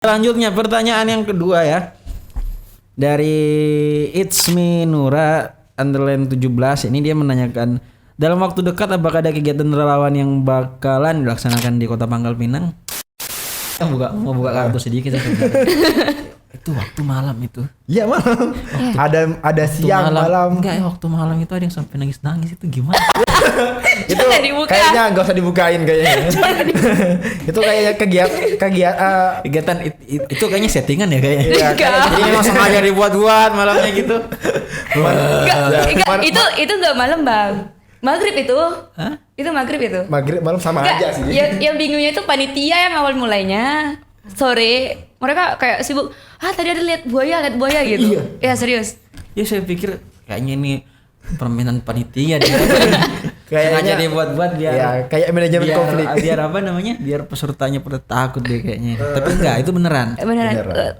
Selanjutnya pertanyaan yang kedua ya. Dari It's Me Nura underline 17. Ini dia menanyakan, dalam waktu dekat apakah ada kegiatan relawan yang bakalan dilaksanakan di Kota Pangkal Pinang? Mau buka kartu sedikit ya. Itu waktu malam itu. Iya malam. Ada siang malam. Enggak ya, waktu malam itu ada yang sampai nangis-nangis, itu gimana? Itu kayaknya nggak usah dibukain kayaknya. Itu kayaknya kegiatan itu kayaknya settingan ya kayaknya. Ini memang sengaja dibuat-buat malamnya gitu. Itu nggak malam bang. Maghrib itu. Hah? Itu maghrib itu. Maghrib malam sama aja sih. Yang bingungnya itu panitia yang awal mulainya sore mereka kayak sibuk. Tadi ada lihat buaya gitu. Iya. Ya serius. Ya saya pikir kayaknya ini permainan panitia dia. Sengaja dia buat biar ya, kayak manajemen konflik. Biar apa namanya? Biar pesertanya pada takut deh kayaknya. Tapi enggak, itu beneran. Beneran.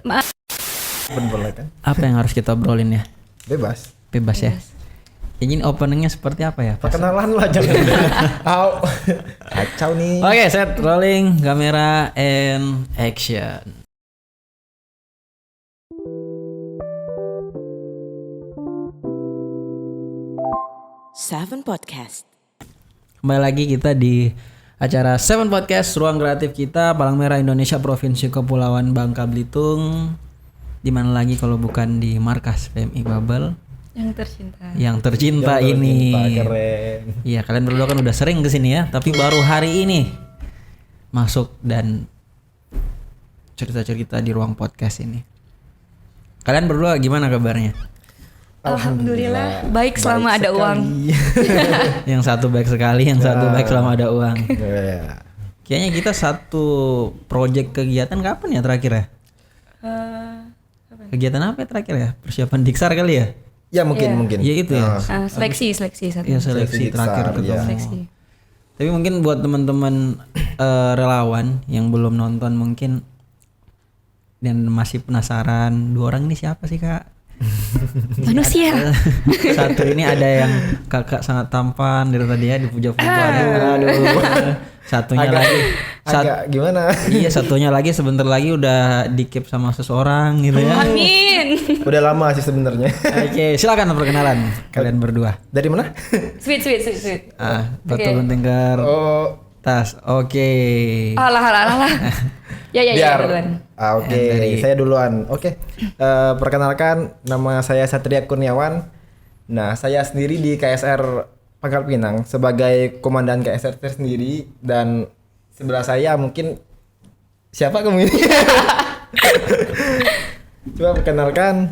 Maaf. Boleh kan? Apa yang harus kita obrolin ya? Bebas Ya. Ini openingnya seperti apa ya? Perkenalan lah jangan. Kacau nih. Oke, set rolling kamera and action. Seven Podcast. Kembali lagi kita di acara Seven Podcast, ruang kreatif kita, Palang Merah Indonesia, Provinsi Kepulauan Bangka Belitung. Di mana lagi kalau bukan di markas PMI Babel yang tercinta ini. Keren. Iya, kalian berdua kan udah sering kesini ya, tapi baru hari ini masuk dan cerita-cerita di ruang podcast ini. Kalian berdua gimana kabarnya? Alhamdulillah baik selama ada uang. Yang satu baik sekali, yang satu baik selama ada uang. Yeah. Kayaknya kita satu project kegiatan kapan ya terakhir ya? Kegiatan apa ya terakhir ya? Persiapan Diksar kali ya? Ya mungkin. Ya itu ya. Seleksi satu. Ya seleksi terakhir ketemu. Ya. Seleksi. Tapi mungkin buat teman-teman relawan yang belum nonton mungkin dan masih penasaran, dua orang ini siapa sih kak? Manusia. Satu ini ada yang kakak sangat tampan dari tadi ya, dipuja-puja. Aduh. Satunya agak gimana? Iya, satunya lagi sebentar lagi udah di-keep sama seseorang gitu ya. Amin. Udah lama sih sebenarnya. Oke, silakan perkenalan kalian berdua. Dari mana? Sweet. Batu gunting ker tas. Oke. Alah. Ya duluan. Oke. Saya duluan. Oke. Perkenalkan, nama saya Satria Kurniawan. Nah, saya sendiri di KSR Pangkal Pinang sebagai komandan KSR tersendiri, dan sebelah saya mungkin siapa kamu ini? Coba perkenalkan.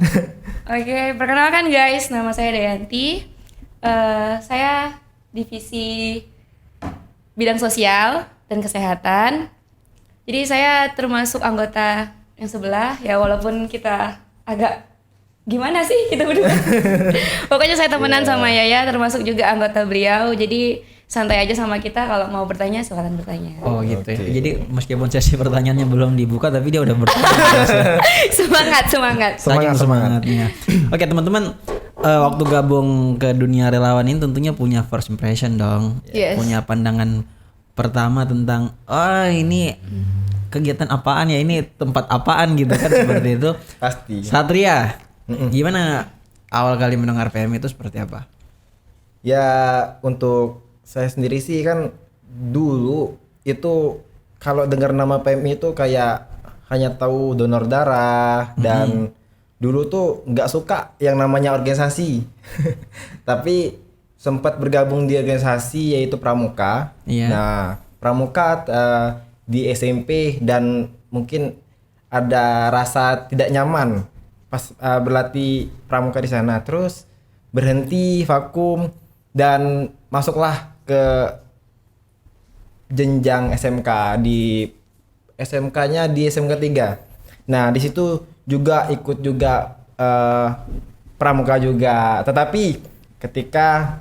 Oke, perkenalkan guys, nama saya Dayanti. Saya divisi bidang sosial dan kesehatan. Jadi saya termasuk anggota yang sebelah ya, walaupun kita agak gimana sih kita berdua. Pokoknya saya temenan sama Yaya, termasuk juga anggota beliau. Jadi santai aja sama kita, kalau mau bertanya silakan bertanya. Oh gitu ya. Jadi meskipun sesi pertanyaannya belum dibuka tapi dia udah bertanya. Semangat. Semangatnya. Oke teman-teman, waktu gabung ke dunia relawan ini tentunya punya first impression dong. Yes. Punya pandangan pertama tentang ini kegiatan apaan ya, ini tempat apaan gitu kan, seperti itu. Pasti. Satria, gimana awal kali mendengar PMI itu seperti apa? Ya, untuk saya sendiri sih kan dulu itu kalau dengar nama PMI itu kayak hanya tahu donor darah, dan dulu tuh nggak suka yang namanya organisasi. Tapi sempat bergabung di organisasi yaitu Pramuka. Iya. Nah, Pramuka di SMP, dan mungkin ada rasa tidak nyaman pas berlatih Pramuka di sana. Terus berhenti, vakum, dan masuklah ke jenjang SMK, di SMK-nya di SMK 3. Nah, di situ juga ikut juga Pramuka juga. Tetapi ketika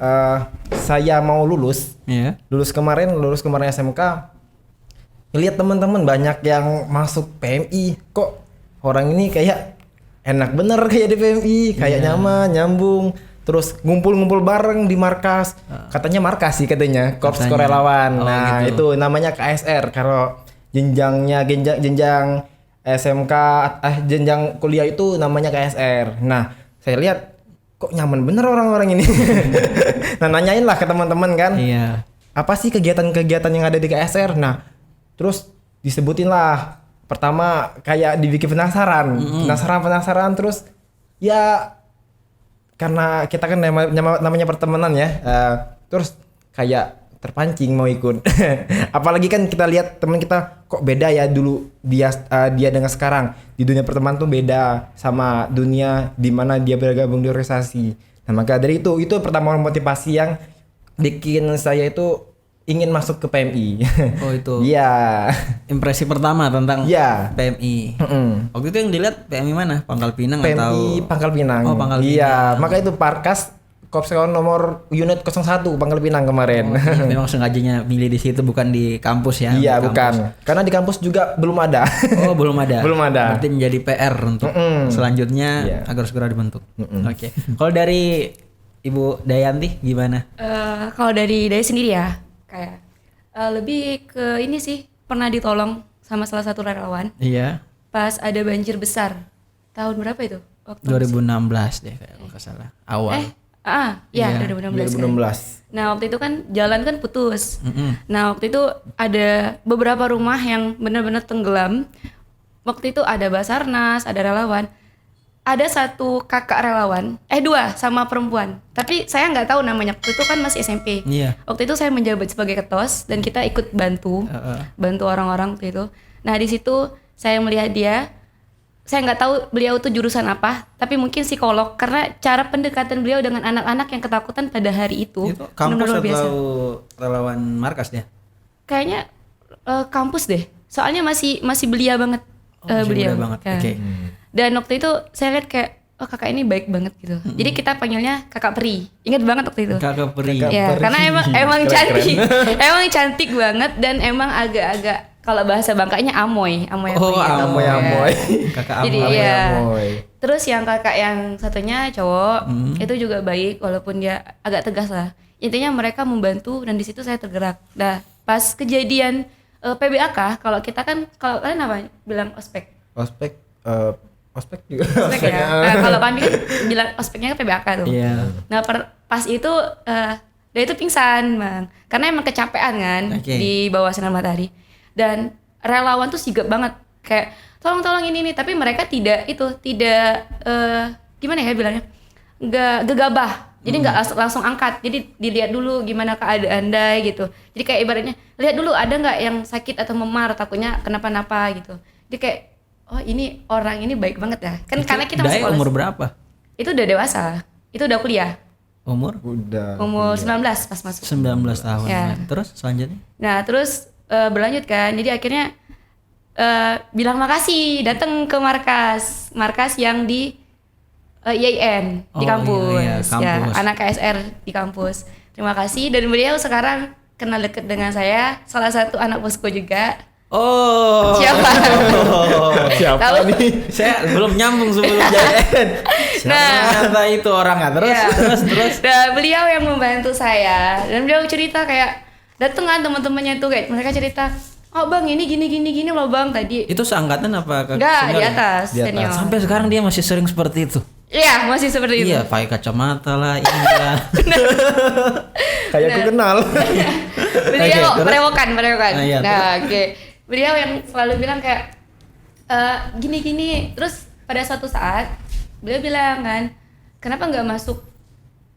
saya mau lulus kemarin SMK, lihat teman-teman banyak yang masuk PMI, kok orang ini kayak enak bener kayak di PMI, kayak nyaman, nyambung, terus ngumpul-ngumpul bareng di markas. Katanya markas sih katanya, Korps Korelawan. Nah, gitu. Itu namanya KSR. Kalau jenjang SMK jenjang kuliah itu namanya KSR. Nah, saya lihat kok nyaman bener orang-orang ini. Nah, nanyain lah ke teman-teman kan. Iya. Apa sih kegiatan-kegiatan yang ada di KSR? Nah, terus disebutin lah. Pertama kayak dibikin penasaran. Penasaran terus ya karena kita kan namanya pertemanan ya. Terus kayak terpancing mau ikut. Apalagi kan kita lihat teman kita kok beda ya dulu dia dengan sekarang. Di dunia pertemanan tuh beda sama dunia di mana dia bergabung di organisasi. Nah, maka dari itu pertama motivasi yang bikin saya itu ingin masuk ke PMI. Oh itu. Iya. Impresi pertama tentang Iya. PMI. Waktu itu yang dilihat PMI mana? Pangkal Pinang PMI atau Pangkal Pinang. Oh, Pangkal Iya, Pinang. maka itu Parkas Kopsekon nomor unit 01 Pangkal Pinang kemarin. Ini memang sengajanya milih di situ bukan di kampus ya? Iya, Di kampus. bukan. Karena di kampus juga belum ada. Oh belum ada. Belum ada. Berarti menjadi PR untuk selanjutnya Iya. agar segera dibentuk. Oke. Kalau dari Ibu Dayanti gimana? Kalau dari sendiri ya, kayak lebih ke ini sih, pernah ditolong sama salah satu relawan Iya. pas ada banjir besar. Tahun berapa itu? Waktu 2016 deh kalau nggak salah. Awal. Iya, Iya, 2016. 2016. Nah, waktu itu kan jalan kan putus. Nah, waktu itu ada beberapa rumah yang benar-benar tenggelam. Waktu itu ada Basarnas, ada relawan. Ada satu kakak relawan, dua sama perempuan. Tapi saya nggak tahu namanya. Waktu itu kan masih SMP. Iya. Waktu itu saya menjabat sebagai ketos dan kita ikut bantu orang-orang waktu itu. Nah, di situ saya melihat dia. Saya nggak tahu beliau tuh jurusan apa, tapi mungkin psikolog karena cara pendekatan beliau dengan anak-anak yang ketakutan pada hari itu Itu kampus benar-benar biasa. atau relawan markas dia? Kayaknya kampus deh, soalnya masih belia banget. Masih Beliau. muda banget. Ya. Oke. Dan waktu itu saya lihat kayak, oh kakak ini baik banget gitu. Jadi kita panggilnya kakak peri. Ingat banget waktu itu. Kakak Peri. Kakak Ya, Peri. karena emang Keren-keren. cantik, emang cantik banget dan emang agak-agak kalau bahasa Bangkanya amoy. Oh, Amoy. Kakak Jadi Amoy. iya. Amoy. Terus yang kakak yang satunya cowok itu juga baik walaupun dia agak tegas lah. Intinya mereka membantu dan di situ saya tergerak. Nah, pas kejadian PBAK, kalau kita kan kalau kalian apa bilang ospek? Ospek juga. Ospek ya. Nah, kalau kami kan bilang ospeknya ke PBAK tuh. Iya. Nah, pas itu dia itu pingsan, Bang. Karena emang kecapean kan Oke. di bawah sinar matahari. Dan relawan tuh sigap banget kayak tolong ini nih, tapi mereka tidak gimana ya bilangnya? Enggak gegabah. Jadi nggak langsung angkat. Jadi dilihat dulu gimana keadaan Anda gitu. Jadi kayak ibaratnya lihat dulu ada nggak yang sakit atau memar, takutnya kenapa-napa gitu. Jadi kayak oh ini orang ini baik banget ya. Kan karena kita masih Dai sekolah. umur berapa? Itu udah dewasa. Itu udah kuliah. Umur Udah. Umur 19 pas masuk. 19 tahun. Ya. Terus selanjutnya? Nah, terus berlanjut kan. Jadi akhirnya bilang makasih datang ke markas yang di IAIN di Oh, kampus. iya, Ya, kampus. anak KSR di kampus. Terima kasih dan beliau sekarang kenal dekat dengan saya, salah satu anak posko juga. Oh. Siapa? Siapa Tahu? nih? Saya belum nyambung sebelum JN. Ternyata itu orangnya. Terus Ya. terus. Nah, beliau yang membantu saya dan beliau cerita kayak dateng kan teman-temannya tuh kayak mereka cerita, oh bang ini gini loh bang tadi. Itu seangkatan apa Enggak, di senior? atas, Di atas. senior. Sampai sekarang dia masih sering seperti itu. Iya, masih seperti itu. Iya, pakai kacamata lah, inilah. Kayak aku kenal. Beliau Oke, terus? merewokan. Ah, iya, Nah, oke. Beliau yang selalu bilang kayak gini. Terus pada suatu saat beliau bilang kan, kenapa nggak masuk?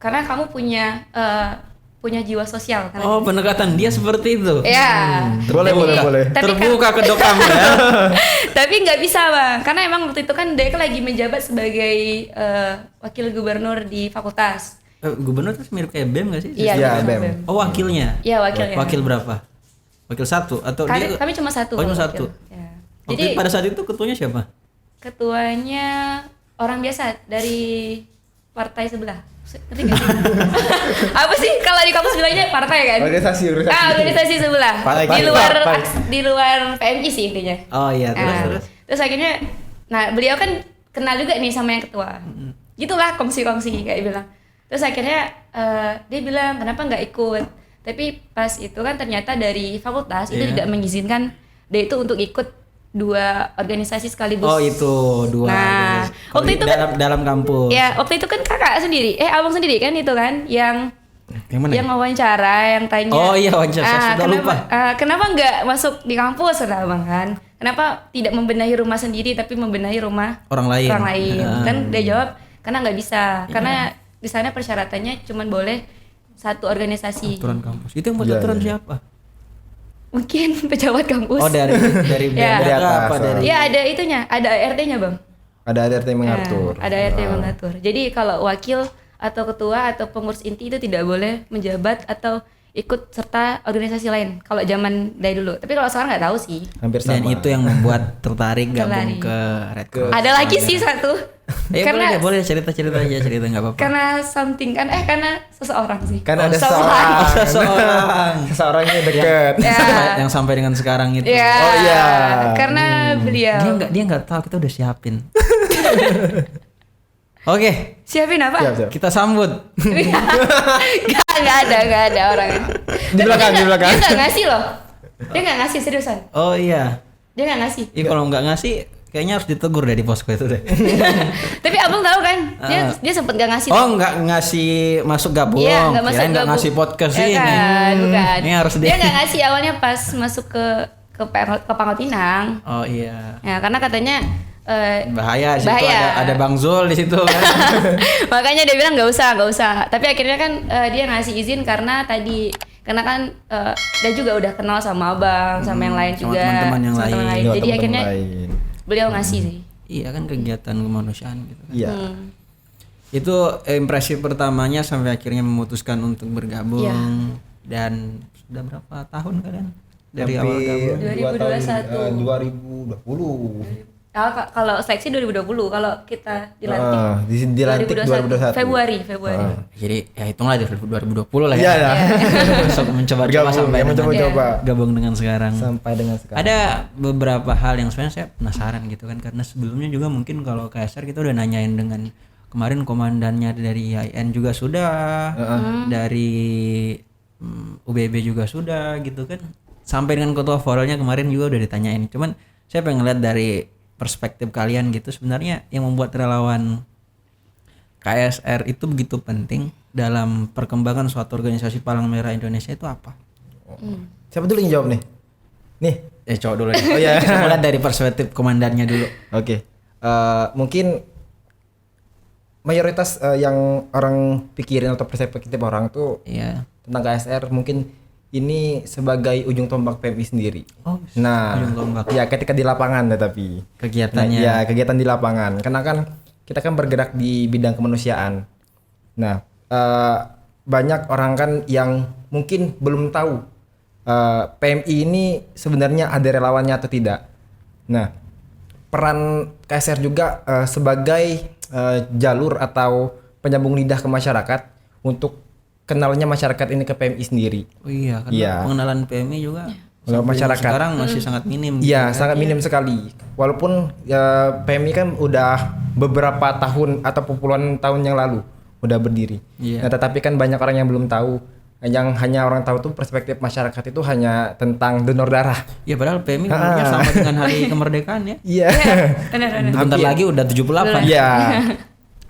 Karena kamu punya jiwa sosial. Karena Oh, pendekatan dia seperti itu. Iya. Boleh. Tapi Terbuka ke dokam ya. Tapi nggak bisa bang, karena emang waktu itu kan dia kan lagi menjabat sebagai wakil gubernur di fakultas. Gubernur terus mirip kayak BEM gak sih? Iya, Iya, gubernur BEM. BEM. Oh, wakilnya. Iya, wakilnya. Wakil berapa? Wakil 1 atau dia? Kami cuma satu. Oh, cuma wakil. 1. Ya. Waktu Jadi pada saat itu ketuanya siapa? ketuanya orang biasa dari partai sebelah. Ngerti nggak sih? Apa sih kalau di kampus bilangnya partai kan? Organisasi. Organisasi sebelah. Partai. Di luar PMI sih intinya. Oh iya, Nah, terus akhirnya nah beliau kan kenal juga nih sama yang ketua. Gitulah kongsi-kongsi kayak bilang. Terus akhirnya dia bilang kenapa nggak ikut. Tapi pas itu kan ternyata dari fakultas itu Iya. tidak mengizinkan dia itu untuk ikut 2 organisasi sekaligus. Oh itu 2. Nah, Kalau waktu itu dalam kampus. Ya, waktu itu kan kakak sendiri, abang sendiri kan itu kan yang Yang mana? yang wawancara, yang tanya. Oh iya, wawancara. Saya sudah kenapa, lupa. kenapa nggak masuk di kampus, kata abang kan? Kenapa tidak membenahi rumah sendiri tapi membenahi rumah Orang lain. Kan dia jawab karena nggak bisa, karena di sana persyaratannya cuma boleh 1 organisasi. Aturan kampus. Itu yang buat Iya, aturan iya. siapa? Mungkin pejabat kampus. Oh dari Ya. BMK Dari atas, apa dari? Ya ada itunya, ada ART-nya bang. Ada ART yang mengatur. Ada ART yang mengatur. Jadi kalau wakil atau ketua atau pengurus inti itu tidak boleh menjabat atau ikut serta organisasi lain. Kalau zaman dari dulu. Tapi kalau sekarang nggak tahu sih. Hampir sama. Dan itu yang membuat tertarik gabung Tertarik. ke Red Cross. Ada lagi sih satu. Boleh, boleh cerita aja cerita nggak apa-apa. Karena something kan karena seseorang sih. Kan ada Seseorang. Seseorang. seseorang yang deket. Ya. yang sampai dengan sekarang itu. Ya. Oh, iya. Karena beliau. Dia nggak tahu kita udah siapin. Oke, Siapin apa? Siap. kita sambut. Gak ada orangnya. Di belakang, di belakang. Dia nggak ngasih loh. Dia nggak ngasih seriusan. Oh iya. Dia nggak ngasih. Kalau nggak ngasih, kayaknya harus ditegur deh di posko itu deh. Tapi abang tahu kan? Dia sempet nggak ngasih. Oh nggak ngasih masuk gabung, Iya, nggak masuk kirain nggak gabung. ngasih podcast Ya ini. kan, bukan. Ini harus Dia nggak ngasih awalnya pas masuk ke Pangkal Pinang. Oh iya. Ya, karena katanya Bahaya situ bahaya. ada Bang Zul di situ kan. makanya dia bilang nggak usah. Tapi akhirnya kan dia ngasih izin karena kan dia juga udah kenal sama abang, sama yang lain sama juga, teman-teman yang sama lain. teman Iya, Jadi teman-teman akhirnya lain. beliau ngasih sih. Iya kan kegiatan kemanusiaan gitu kan. Iya. Itu impresi pertamanya sampai akhirnya memutuskan untuk bergabung. Iya. Dan sudah berapa tahun kalian dari awal gabung? 2020. Kalau seleksi 2020, kalau kita dilantik Dilantik 2021. Februari. Jadi ya hitunglah dari 2020 lah Iya ya. lah. Masuk mencoba-coba Bergabung, sampai ya, dengan mencoba-coba. gabung dengan sekarang. Sampai dengan sekarang. Ada beberapa hal yang sebenarnya saya penasaran gitu kan, karena sebelumnya juga mungkin kalau KSR kita udah nanyain dengan kemarin komandannya dari IAIN juga sudah, dari UBB juga sudah gitu kan, sampai dengan ketua foralnya kemarin juga udah ditanyain. Cuman saya pengen lihat dari perspektif kalian gitu, sebenarnya yang membuat relawan KSR itu begitu penting dalam perkembangan suatu organisasi Palang Merah Indonesia itu apa? Siapa dulu yang jawab nih? Nih. Cowok dulu deh. Oh iya. Kita mulai dari perspektif komandannya dulu. Oke. Mungkin mayoritas yang orang pikirin atau perspektif orang tuh Iya. tentang KSR mungkin ini sebagai ujung tombak PMI sendiri. Oh, Nah, ujung tombak. ya ketika di lapangan tetapi Kegiatannya. Nah, ya kegiatan di lapangan. Karena kan kita kan bergerak di bidang kemanusiaan. Nah, banyak orang kan yang mungkin belum tahu PMI ini sebenarnya ada relawannya atau tidak. Nah, peran KSR juga sebagai jalur atau penyambung lidah ke masyarakat untuk kenalnya masyarakat ini ke PMI sendiri. Oh iya, karena Iya. pengenalan PMI juga Kalau sampai masyarakat sekarang masih sangat minim. Iya, sangat minim sekali. Walaupun PMI kan udah beberapa tahun atau puluhan tahun yang lalu udah berdiri. Iya. Nah, tetapi kan banyak orang yang belum tahu. Yang hanya orang tahu tuh perspektif masyarakat itu hanya tentang donor darah. Ya padahal PMI umurnya sama dengan hari kemerdekaan ya. Iya. Benar. Bentar lagi udah 78. Iya.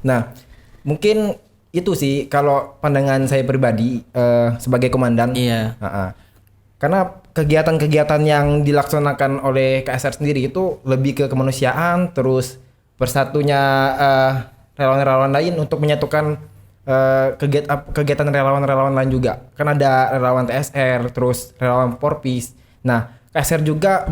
Nah, mungkin itu sih kalau pandangan saya pribadi sebagai komandan. Iya. Karena kegiatan-kegiatan yang dilaksanakan oleh KSR sendiri itu lebih ke kemanusiaan, terus bersatunya relawan-relawan lain untuk menyatukan kegiatan relawan-relawan lain juga. Kan ada relawan TSR, terus relawan Porpis. Nah, KSR juga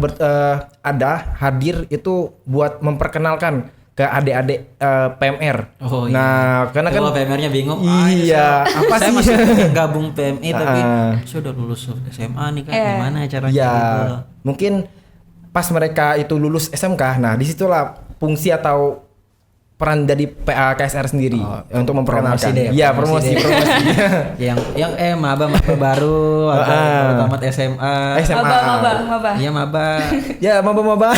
ada hadir itu buat memperkenalkan ke adik-adik PMR. Oh iya. Nah, karena kan PMR-nya bingung. Iya, apa saya sih? masih gabung PMI tapi saya udah lulus SMA nih kan, gimana caranya Ya, gitu. mungkin pas mereka itu lulus SMK, nah disitulah fungsi atau peran dari PA KSR sendiri untuk memperkenalkan. promosi deh, Iya, promosi promosi. yang maba baru atau baru tamat SMA. SMA. Maba. Iya maba. Ya, maba-maba.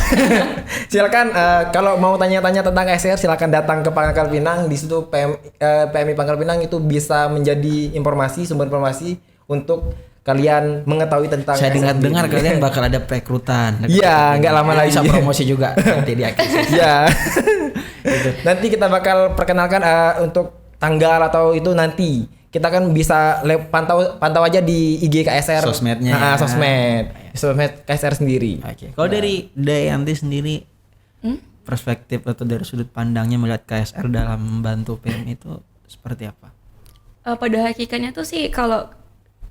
Silakan kalau mau tanya-tanya tentang KSR silakan datang ke Pangkal Pinang. Di situ PMI Pangkal Pinang itu bisa menjadi sumber informasi untuk kalian mengetahui tentang Saya KSR dengar sendiri. kalian bakal ada perekrutan. Iya, nggak lama lagi. Bisa promosi juga nanti di akhir sesi. Ya. Nanti kita bakal perkenalkan untuk tanggal atau itu nanti. Kita kan bisa pantau aja di IG KSR. Sosmednya Nah, ya. sosmed KSR sendiri. Oke. Kalau dari Dayanti sendiri perspektif atau dari sudut pandangnya melihat KSR dalam membantu PM itu seperti apa? Pada hakikatnya tuh sih kalau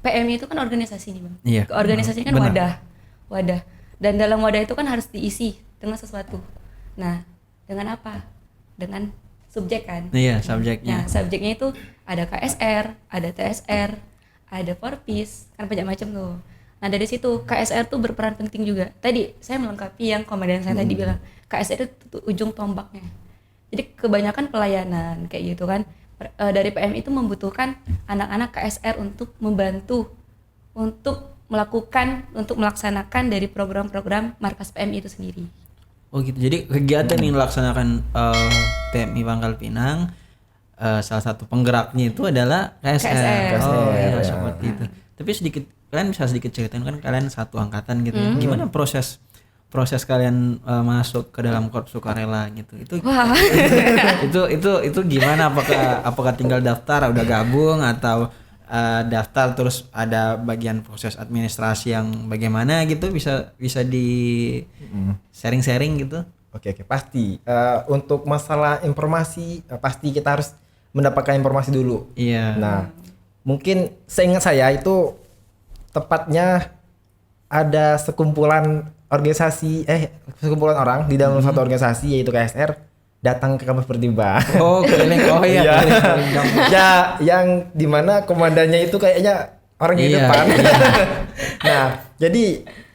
PMI itu kan organisasi nih bang. Iya. Organisasi kan Benar. wadah. Dan dalam wadah itu kan harus diisi dengan sesuatu. Nah, dengan apa? Dengan subjek kan. Iya, subjeknya. Nah, subjeknya itu ada KSR, ada TSR, ada Forpis, kan banyak macam tuh. Nah, dari situ KSR tuh berperan penting juga. Tadi saya melengkapi yang komandan saya tadi bilang, KSR itu ujung tombaknya. Jadi kebanyakan pelayanan kayak gitu kan. Dari PM itu membutuhkan anak-anak KSR untuk membantu untuk melaksanakan dari program-program markas PMI itu sendiri. Oh gitu. Jadi kegiatan yang dilaksanakan PMI Pangkal Pinang salah satu penggeraknya itu adalah KSR. Oh iya, KSR. seperti itu. Tapi kalian bisa sedikit ceritain kan kalian satu angkatan gitu. Gimana proses kalian masuk ke dalam korps sukarela gitu? Wah. itu gimana? Apakah tinggal daftar udah gabung atau daftar terus ada bagian proses administrasi yang bagaimana gitu bisa di sharing gitu? Oke, pasti. Untuk masalah informasi pasti kita harus mendapatkan informasi dulu. Iya. Nah, mungkin seingat saya itu tepatnya ada sekumpulan orang di dalam satu organisasi yaitu KSR datang ke kampus Pertiba. Oh, keliling. Oh iya, Iya. keliling kampus. Ya, yang dimana komandannya itu kayaknya orang di Iya, depan. iya. Nah, jadi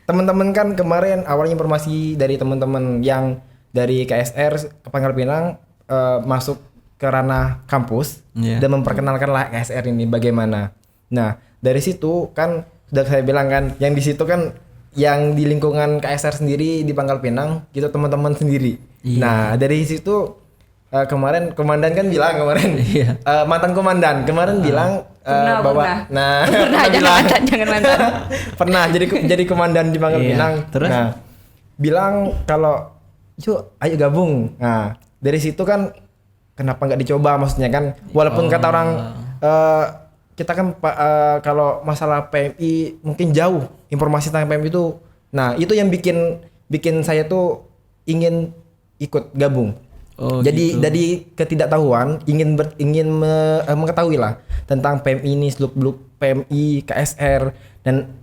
teman-teman kan kemarin awalnya informasi dari teman-teman yang dari KSR ke Pangkal Pinang masuk ke ranah kampus Iya. dan memperkenalkanlah KSR ini bagaimana. Nah, dari situ kan sudah saya bilang kan, yang di situ kan yang di lingkungan KSR sendiri di Pangkal Pinang gitu teman-teman sendiri. Iya. Nah, dari situ kemarin komandan kan bilang kemarin Iya. mantan komandan kemarin bilang bahwa pernah. nah Pernah, jangan mantan. pernah jadi komandan di Pangkal Iya. Pinang. Terus? Nah, bilang kalau yuk ayo gabung. Nah, dari situ kan kenapa nggak dicoba maksudnya kan walaupun kata orang kita kan kalau masalah PMI mungkin jauh informasi tentang PMI itu. Nah, itu yang bikin saya tuh ingin ikut gabung. Oh, Jadi gitu. dari ketidaktahuan ingin mengetahui lah tentang PMI ini, seluk-beluk PMI, KSR dan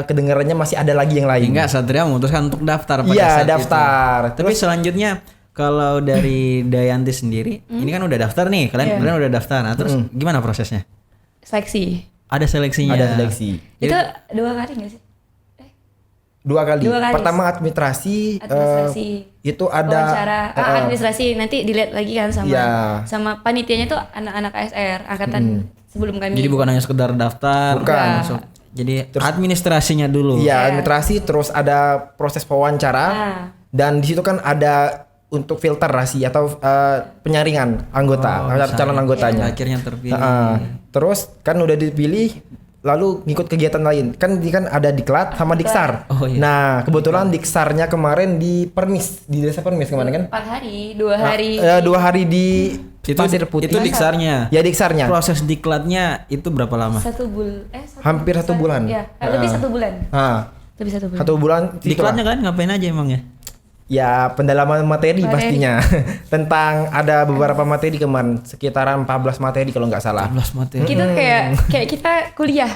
kedengarannya masih ada lagi yang lain. Enggak, Satria memutuskan untuk daftar pada Iya, saat daftar. itu. Tapi selanjutnya kalau dari Dayanti sendiri, ini kan udah daftar nih, kalian udah daftar. Nah, terus gimana prosesnya? Seleksi. Ada seleksinya. Ada seleksi. Itu 2 kali nggak sih? 2 kali. 2 kali. Pertama administrasi. Itu ada Wawancara administrasi nanti dilihat lagi kan sama Iya. sama panitianya tuh anak-anak KSR angkatan sebelum kami. Jadi bukan hanya sekedar daftar, Bukan. langsung. Jadi administrasinya dulu. Iya, administrasi terus ada proses wawancara Nah. dan di situ kan ada untuk filterasi atau penyaringan anggota, calon anggotanya. Akhirnya terpilih. Terus kan udah dipilih lalu ngikut kegiatan lain. Kan ini kan ada diklat sama diksar. Oh, iya. Nah, kebetulan diksarnya kemarin di Permis, di Desa Permis kemarin kan? 4 hari, 2 hari. 2 hari di Itu Pasir Putih. itu diksarnya. Ya diksarnya. Proses diklatnya itu berapa lama? Hampir 1 bulan. Ya, lebih 1 bulan. Nah, Lebih 1 bulan. 1 bulan Diklatnya kan ngapain aja emang ya? ya pendalaman materi pastinya. Tentang ada beberapa materi kemarin, sekitaran 14 materi kalau nggak salah. 14 materi. Gitu kayak kita kuliah.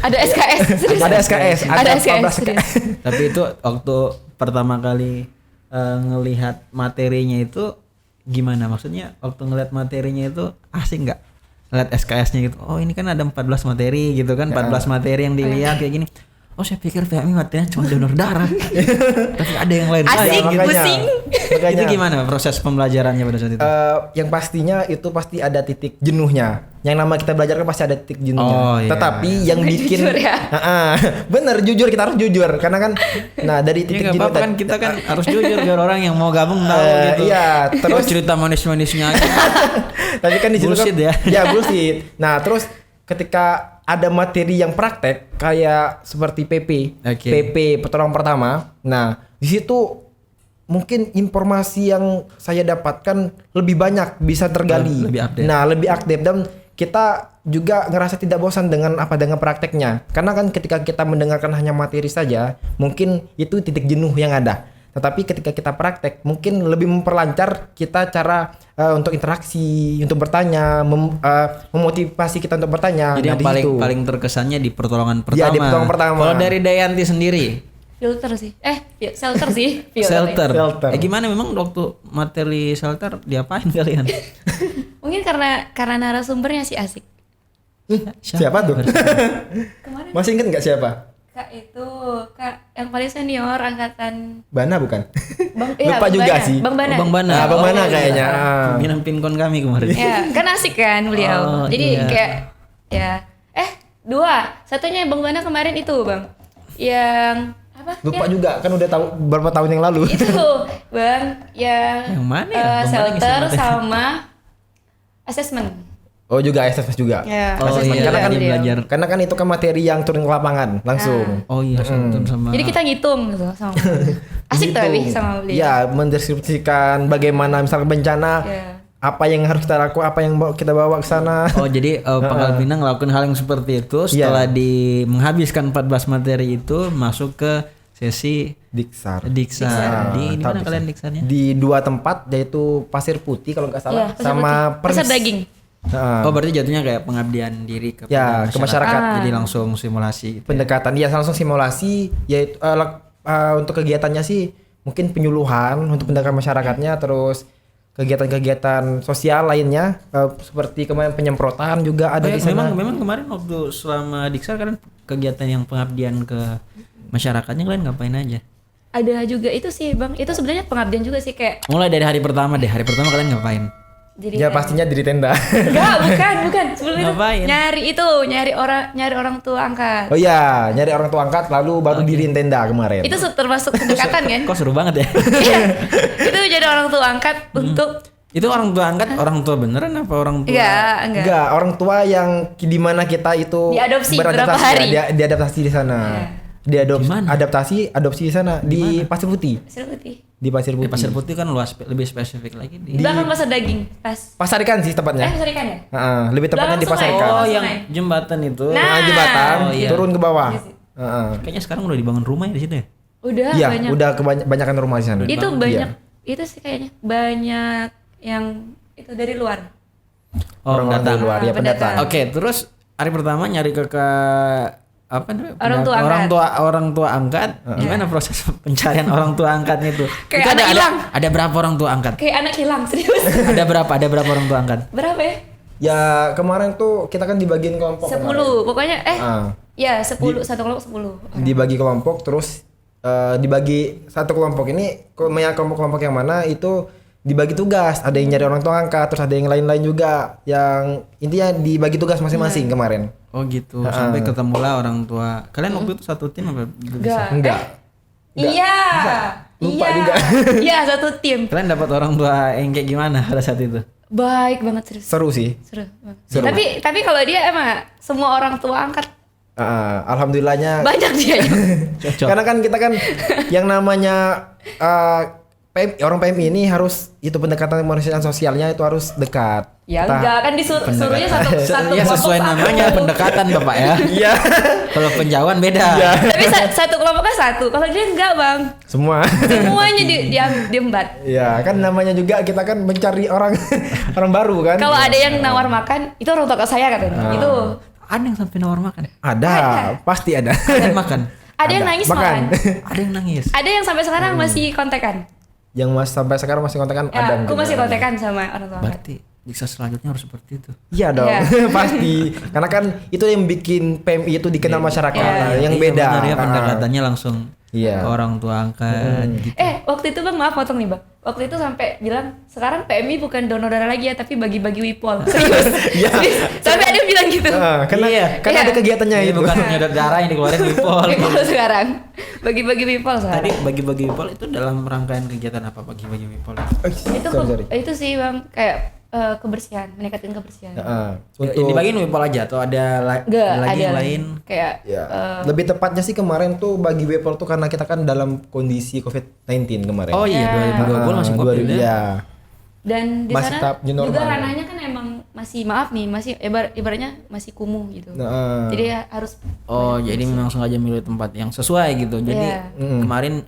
Ada SKS. serius. Ada SKS, Ada SKS. 14 serius. Tapi itu waktu pertama kali ngelihat materinya itu gimana? Maksudnya waktu ngelihat materinya itu asing nggak? Ngelihat SKS-nya gitu. Oh, ini kan ada 14 materi gitu kan. 14 materi yang dilihat kayak gini. Oh, saya pikir PMI materinya cuma donor darah. Tapi ada yang lain. Asik, gitu. pusing. Makanya Itu gimana proses pembelajarannya pada saat itu? yang pastinya itu pasti ada titik jenuhnya. Yang nama kita belajar kan pasti ada titik jenuhnya. Oh, iya. Tetapi yang bikin Jujur ya? bener jujur, kita harus jujur karena kan nah dari Ya titik nggak jenuh apa-apa kan, kita kan harus jujur biar orang yang mau gabung tahu gitu. iya, Terus terus cerita manis-manisnya aja. tapi kan di situ Bullshit kan, ya. ya bullshit. Nah, terus ketika ada materi yang praktek kayak seperti PP, Oke. PP pertolongan pertama. Nah, di situ mungkin informasi yang saya dapatkan lebih banyak, bisa tergali. Lebih update. Nah, lebih update dan kita juga ngerasa tidak bosan dengan prakteknya. Karena kan ketika kita mendengarkan hanya materi saja, mungkin itu titik jenuh yang ada. Tetapi ketika kita praktek, mungkin lebih memperlancar kita cara untuk interaksi, untuk bertanya, memotivasi kita untuk bertanya. Jadi Nah, yang di situ. paling terkesannya di pertolongan pertama. Iya, di pertolongan pertama. Kalau dari Dayanti sendiri, Filter sih. Shelter sih. shelter. Shelter. Gimana memang waktu materi shelter diapain kalian? Mungkin karena narasumbernya sih asik. Siapa tuh? Kemarin Masih inget nggak siapa? Kak yang paling senior angkatan Bana bukan? Bang Lupa Bang juga Bana. sih. Bang Bana. Bang Bana. Nah, Bang Bana iya. kayaknya. Pimpinan pinkon kami kemarin. Ya, kan asik kan beliau. Oh, Jadi iya. kayak ya dua. Satunya Bang Bana kemarin itu, Bang. Yang apa? Lupa Ya, juga kan udah tahu beberapa tahun yang lalu. itu Bang yang Yang mana ya? Bang Bana shelter ngisi materi. sama assessment. Oh juga SFS juga. Ya, Oh assessment iya, juga kan beliau. belajar. Karena kan itu kan materi yang turun ke lapangan langsung. Oh iya, shelter sama. Jadi kita ngitung gitu sama asik Gitu. tapi sama beliau. Ya, mendeskripsikan bagaimana misalnya bencana, Ya. apa yang harus kita lakukan, apa yang kita bawa ke sana. Oh jadi Pangkal Pinang ngelakuin hal yang seperti itu Iya. setelah menghabiskan 14 materi itu masuk ke sesi Diksar. Diksar. Di mana tahap kalian Diksar. Diksarnya? Di 2 tempat yaitu Pasir Putih kalau nggak salah, Iya, Pasir sama Putih. Pasar Daging. Heeh. Oh berarti jatuhnya kayak pengabdian diri Ya, ke masyarakat. Jadi langsung simulasi. Gitu. Pendekatan ya langsung simulasi, yaitu untuk kegiatannya sih mungkin penyuluhan untuk pendekatan masyarakatnya, terus kegiatan-kegiatan sosial lainnya seperti kemarin penyemprotan juga ada di sana. Memang kemarin waktu selama Diksar kalian kegiatan yang pengabdian ke masyarakatnya kalian ngapain aja? Ada juga itu sih Bang. Itu sebenarnya pengabdian juga sih kayak Mulai dari hari pertama deh. Hari pertama kalian ngapain? jadi Ya pastinya diri tenda. Enggak, bukan. Sebelum itu Ngapain? nyari orang tua angkat. Oh iya, nyari orang tua angkat lalu baru diriin tenda kemarin. Itu termasuk pendekatan kan? Kok seru banget ya? Iya. Itu jadi orang tua angkat untuk Itu orang tua angkat, orang tua beneran apa orang tua? enggak. Enggak, orang tua yang di mana kita itu Diadopsi beradaptasi berapa hari. ya, diadaptasi di sana. Di mana? Adopsi di sana di Pasir Putih. Pasir Putih. Di Pasir Di Putih. Pasir Putih kan luas, lebih spesifik lagi di. Di belakang pasar daging. Pas. Pasar Ikan sih tepatnya. Pasar ikan ya? Heeh, lebih tepatnya di Belakang Pasar sungai. Ikan. Oh, Sungai. yang jembatan itu. Nah. Jembatan Oh, iya. turun ke bawah. Iya sih. Heeh. Kayaknya sekarang udah dibangun rumah ya di situ ya. Udah Iya, banyak. udah kebanyakan rumah di sana. Itu Iya. banyak. Itu sih kayaknya banyak yang itu dari luar. Oh, Orang-orang datang. dari luar ya Pendatang. pendatang. Oke, terus hari pertama nyari apa namanya? Orang tua angkat. Orang tua angkat. Gimana proses pencarian orang tua angkatnya itu? Kayak Itu anak hilang. Ada berapa orang tua angkat? Kayak anak hilang serius. Ada berapa orang tua angkat? Berapa ya? Ya kemarin tuh kita kan dibagiin kelompok. 10. kemarin. Pokoknya Ah. ya 10 satu kelompok 10. Dibagi kelompok terus dibagi satu kelompok ini kelompok-kelompok yang mana itu dibagi tugas, ada yang nyari orang tua angkat, terus ada yang lain-lain juga yang intinya dibagi tugas masing-masing kemarin. Oh gitu. Sampai ketemulah orang tua. Kalian waktu itu satu tim apa? Enggak. Enggak. Iya. Lupa Iya. juga. Iya, satu tim. Kalian dapat orang tua yang kayak gimana pada saat itu? Baik banget serius. Seru sih. Seru banget. Seru. Tapi kalau dia emang semua orang tua angkat Alhamdulillahnya banyak dia. Cocok. karena kan kita kan yang namanya orang PMI ini harus itu pendekatan kemanusiaan sosialnya itu harus dekat. Ya Kita- enggak kan disuruhnya satu Ya kelompok sesuai satu. namanya pendekatan Bapak ya. Iya. Kalau penjauhan beda. Tapi satu kelompoknya satu. Kalau dia enggak, Bang. Semua. Semuanya diembat. Ya kan namanya juga kita kan mencari orang orang baru kan. Kalau ada yang nawar makan, itu orang tua saya katanya. Itu. Ada yang sampai nawar makan. Ada, pasti ada. Kalian makan. Ada yang nangis Makan. makan. Ada yang nangis. Ada yang sampai sekarang masih kontekan. Yang sampai sekarang masih kontekan Ya, ada. aku masih kontekan sama orang tua. Berarti diksa selanjutnya harus seperti itu. Iya dong, Iya. pasti. Karena kan itu yang bikin PMI itu dikenal masyarakat Iya. yang Iya, beda. benar ya pendekatannya langsung Iya. ke orang tua angkat gitu. Waktu itu Bang, maaf potong nih Bang. Waktu itu sampai bilang, sekarang PMI bukan donor darah lagi ya, tapi bagi-bagi wipol. Serius. Iya. Serius. Sampai ada yang bilang gitu. Karena Iya. karena Iya. ada kegiatannya Ini itu. bukan nyedot darah yang dikeluarin wipol. Wipol sekarang. Bagi-bagi wipol Tadi sekarang. bagi-bagi wipol itu dalam rangkaian kegiatan apa bagi-bagi wipol? Itu sorry. itu sih Bang, kayak kebersihan, meningkatkan kebersihan. Untuk Dibagiin Wipol aja atau ada Enggak, lagi ada yang lain? kayak ya, lebih tepatnya sih kemarin tuh bagi Wipol tuh karena kita kan dalam kondisi COVID-19 kemarin. Oh iya, 2020 masih Covid ya. Iya. dan di Masih sana tahap new juga normal. ranahnya kan emang masih masih ibaratnya masih kumuh gitu. Nah, Jadi ya harus Oh, jadi memang sengaja milih tempat yang sesuai gitu. Jadi Iya. kemarin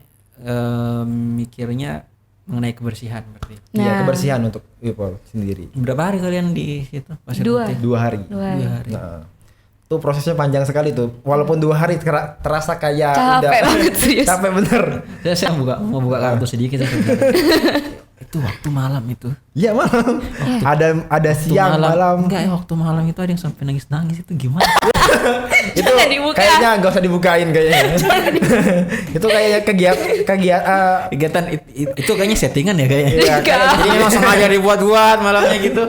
mikirnya mengenai kebersihan berarti. ya kebersihan untuk Wipol sendiri. Berapa hari kalian di situ? Pasir 2 Putih? 2 hari. 2 hari. 2 hari. Nah, tuh prosesnya panjang sekali tuh. Walaupun 2 hari terasa kayak Capek banget, serius. Capek bener. Saya mau buka kartu sedikit ya sebenarnya. Itu waktu malam itu. Iya malam. Ada Waktu siang malam. Enggak ya, waktu malam itu ada yang sampai nangis-nangis itu gimana? Itu Jangan dibuka. kayaknya gak usah dibukain kayaknya. Itu kayaknya Kegiatan itu kayaknya settingan ya kayaknya. Iya, Enggak. Jadi memang sengaja dibuat-buat malamnya gitu.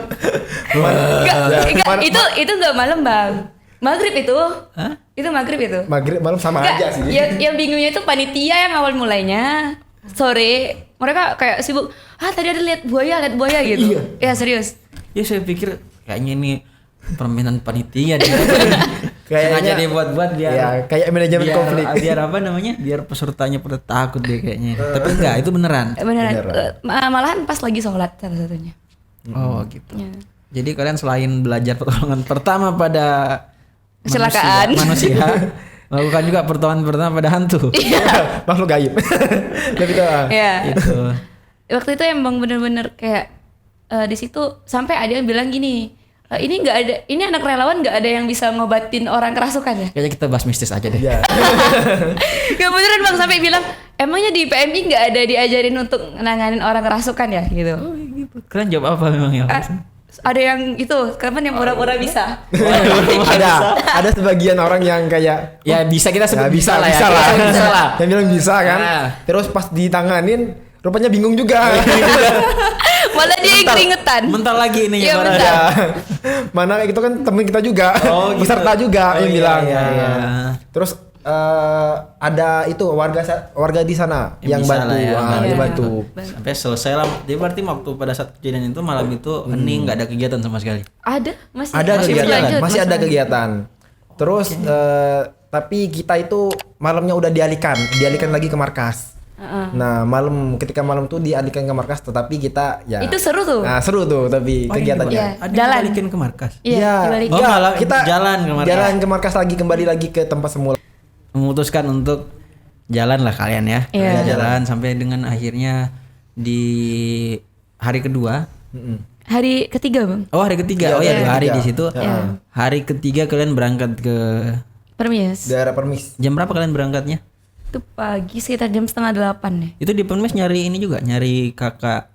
Enggak, itu enggak malam, Bang. Maghrib itu. Hah? Itu maghrib itu. maghrib malam sama Enggak, aja sih. yang bingungnya itu panitia yang awal mulainya sore mereka kayak sibuk, tadi ada lihat buaya gitu. Ya serius. Ya saya pikir kayaknya ini permainan panitia deh. Kayaknya- Sengaja dibuat-buat biar Ya, kayak manajemen biar, konflik. biar apa namanya? Biar pesertanya pada takut deh kayaknya. Tapi enggak, itu beneran. Beneran. Beneran. Malahan pas lagi sholat salah satunya. Oh, gitu. Ya. Jadi kalian selain belajar pertolongan pertama pada Kecelakaan. manusia, melakukan juga pertolongan pertama pada hantu. Makhluk gaib. Lebih tahu. Ya. Gitu. Waktu itu emang bener-bener kayak di situ sampai ada yang bilang gini, ini nggak ada, ini anak relawan nggak ada yang bisa ngobatin orang kerasukan ya? Kayaknya kita bahas mistis aja deh. Iya. Gak beneran Bang, sampai bilang emangnya di PMI nggak ada diajarin untuk nanganin orang kerasukan ya gitu. Oh, gitu. Kalian jawab apa memang ya? Ada yang itu, kapan yang pura-pura bisa? ada sebagian orang yang kayak Ya bisa kita sebut ya, bisa lah ya. bisa lah. Bisa lah. Yang bilang bisa kan. Nah. Terus pas ditanganin rupanya bingung juga. Malah dia yang keringetan. Bentar lagi ini Iya, ya. bentar. Ya. Mana itu kan temen kita juga. Oh, gitu. Peserta juga Oh, yang iya, bilang. iya, iya. Terus ada itu warga di sana yang bisa bantu, lah ya, dia Iya. bantu. Sampai selesai lah. Jadi berarti waktu pada saat kejadian itu malam itu hening, nggak ada kegiatan sama sekali. Ada, masih Ada masih kegiatan, berlanjut, masih ada lanjut. kegiatan. Terus tapi kita itu malamnya udah dialihkan lagi ke markas. Nah ketika malam tuh dialihkan ke markas, tetapi kita ya. Itu seru tuh. Nah seru tuh tapi kegiatannya. Iya. Ada Jalan. yang balikin ke markas. Iya, dibalik. Oh, malah kita jalan ke markas. Jalan ke markas lagi, kembali lagi ke tempat semula. Memutuskan untuk jalan lah kalian ya. Iya. Jalan sampai dengan akhirnya di hari kedua. Hari ketiga Bang, Oh hari ketiga. Iya, Oh ya hari 2 hari ketiga. di situ. Iya. Hari ketiga kalian berangkat ke Permis. Daerah Permis. jam berapa kalian berangkatnya? Itu pagi sekitar jam 7:30 deh. Itu di Permis nyari ini juga, nyari kakak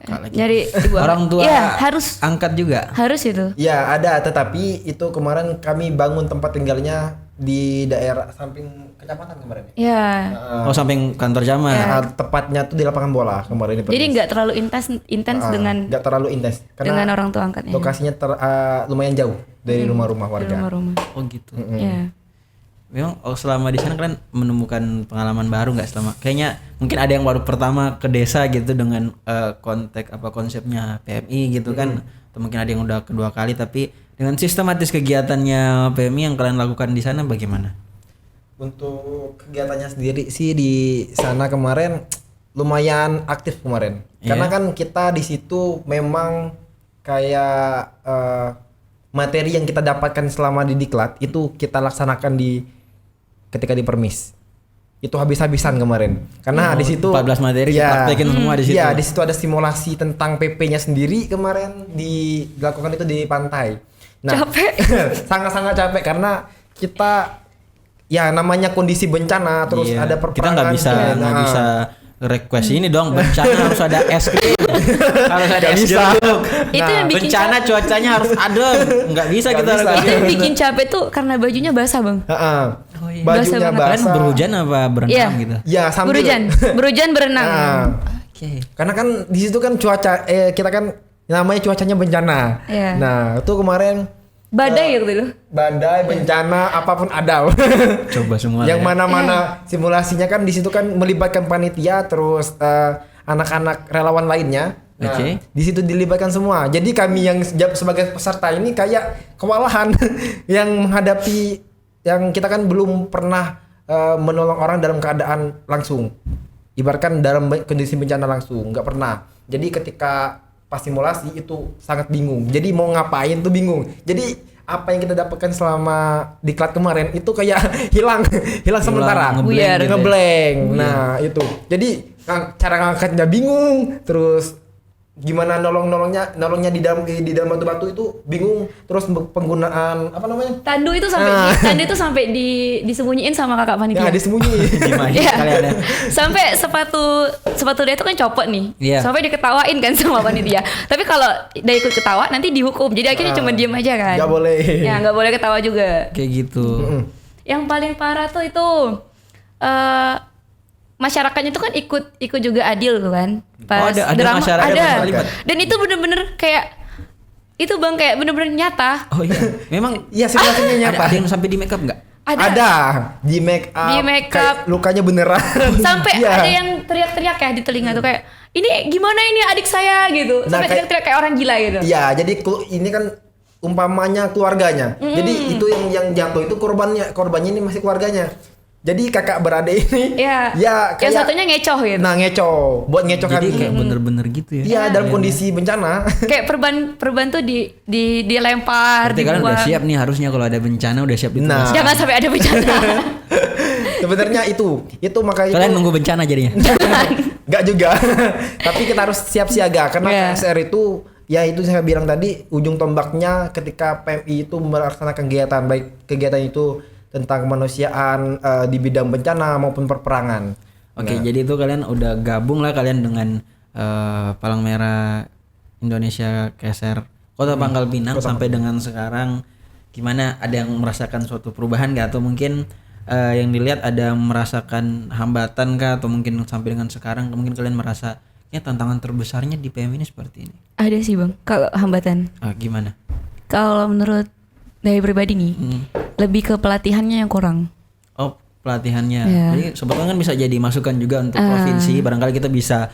lagi. Nyari ibu Orang tua Iya, harus angkat juga. itu. Ya ada, tetapi itu kemarin kami bangun tempat tinggalnya di daerah samping kecamatan kemarin. Ya. Oh samping kantor Jamal. Tepatnya tuh di lapangan bola kemarin di Permis. Jadi nggak terlalu intens dengan nggak terlalu intens dengan karena orang tua angkatnya. lokasinya lumayan jauh dari rumah-rumah Di warga. rumah-rumah. Oh gitu. Ya. Memang selama di sana kalian menemukan pengalaman baru nggak selama? Kayaknya mungkin ada yang baru pertama ke desa gitu dengan konsepnya PMI gitu kan, atau mungkin ada yang udah kedua kali, tapi dengan sistematis kegiatannya PMI yang kalian lakukan di sana bagaimana? Untuk kegiatannya sendiri sih di sana kemarin lumayan aktif kemarin. Iya. Karena kan kita di situ memang kayak materi yang kita dapatkan selama di Diklat itu kita laksanakan ketika di Permis. Itu habis-habisan kemarin. Karena di situ 14 materi dipraktekin semua di situ. Iya, di situ ada simulasi tentang PP-nya sendiri kemarin dilakukan itu di pantai. Capek. Sangat-sangat capek karena kita ya namanya kondisi bencana terus Iya. ada Kita perperangan. nggak bisa request ini dong, bencana harus ada es krim, harus ada Nggak es bisa. jeruk. Itu yang bikin Bencana cuacanya harus adem, nggak bisa Nggak kita bisa. request. Itu yang bikin capek tuh karena bajunya basah Bang. Heeh. Oh, iya. Bajunya Basah banget. Kalian basah. berhujan apa berenang Iya. gitu? Ya sambil. Berhujan berenang. Nah, Oke. karena kan di situ kan cuaca kita kan namanya cuacanya bencana. Iya. Nah, itu kemarin Badai gitu loh. badai, bencana, apapun ada. Coba semua. Yang ya. mana-mana simulasinya kan di situ kan melibatkan panitia terus anak-anak relawan lainnya. Nah, Oke. di situ dilibatkan semua. Jadi kami yang sebagai peserta ini kayak kewalahan yang menghadapi yang kita kan belum pernah menolong orang dalam keadaan langsung. Ibaratkan dalam kondisi bencana langsung, nggak pernah. Jadi ketika pas simulasi itu sangat bingung. Jadi mau ngapain tuh bingung. Jadi apa yang kita dapatkan selama diklat kemarin itu kayak hilang sementara. ngeblank gitu ya. Ngeblank. Nah, itu. Jadi cara ngangkatnya bingung, terus gimana nolongnya di dalam batu-batu itu bingung, terus penggunaan apa namanya? Tandu itu sampai disembunyiin sama kakak panitia. Ya, disembunyi. Gimana Iya. kalian ya? Sampai sepatu dia itu kan copot nih. Iya. Sampai diketawain kan sama panitia. Tapi kalau dia ikut ketawa nanti dihukum. Jadi akhirnya cuma diem aja kan. Nggak boleh. Ya nggak boleh ketawa juga. Kayak gitu. Yang paling parah tuh itu masyarakatnya tuh kan ikut juga adil tuh kan. Pas ada drama masyarakat ada. yang terlibat. Dan itu bener-bener kayak itu Bang kayak bener-bener nyata. Oh iya. Memang Iya, situasinya nyata. ada yang sampai di make up enggak? Ada di make up. Di make kayak up. lukanya beneran. Sampai Iya. ada yang teriak-teriak ya di telinga tuh kayak ini gimana ini adik saya gitu. Nah, Sampai teriak-teriak kayak orang gila gitu. Iya, jadi ini kan umpamanya keluarganya. Jadi itu yang jatuh itu korbannya ini masih keluarganya. Jadi kakak beradik ini Iya. ya Yang kayak satunya ngecoh gitu. nah ngecoh buat ngecoh Jadi kami. kayak bener-bener gitu ya. Iya, dalam kondisi bencana. Kayak perban tuh dilempar, Berarti kalian udah dibuang. siap nih, harusnya kalau ada bencana udah siap ditulis. Nah. Jangan sampai ada bencana. Sebenarnya itu makanya Kalian itu nunggu bencana jadinya. nggak juga. Tapi kita harus siap siaga karena Iya. KSR itu ya itu saya bilang tadi ujung tombaknya ketika PMI itu melaksanakan kegiatan baik kegiatan itu tentang kemanusiaan di bidang bencana maupun perperangan. Oke, jadi itu kalian udah gabung lah kalian dengan Palang Merah Indonesia KSR Kota Pangkal Pinang sampai dengan sekarang. Gimana, ada yang merasakan suatu perubahan nggak, atau mungkin yang dilihat ada merasakan hambatan kah, atau mungkin sampai dengan sekarang mungkin kalian merasa ya tantangan terbesarnya di PM ini seperti ini? Ada sih Bang, kalau hambatan. Gimana? Kalau menurut dari pribadi nih, lebih ke pelatihannya yang kurang. Oh, pelatihannya. Iya. Jadi sebetulnya kan bisa jadi masukan juga untuk provinsi. Barangkali kita bisa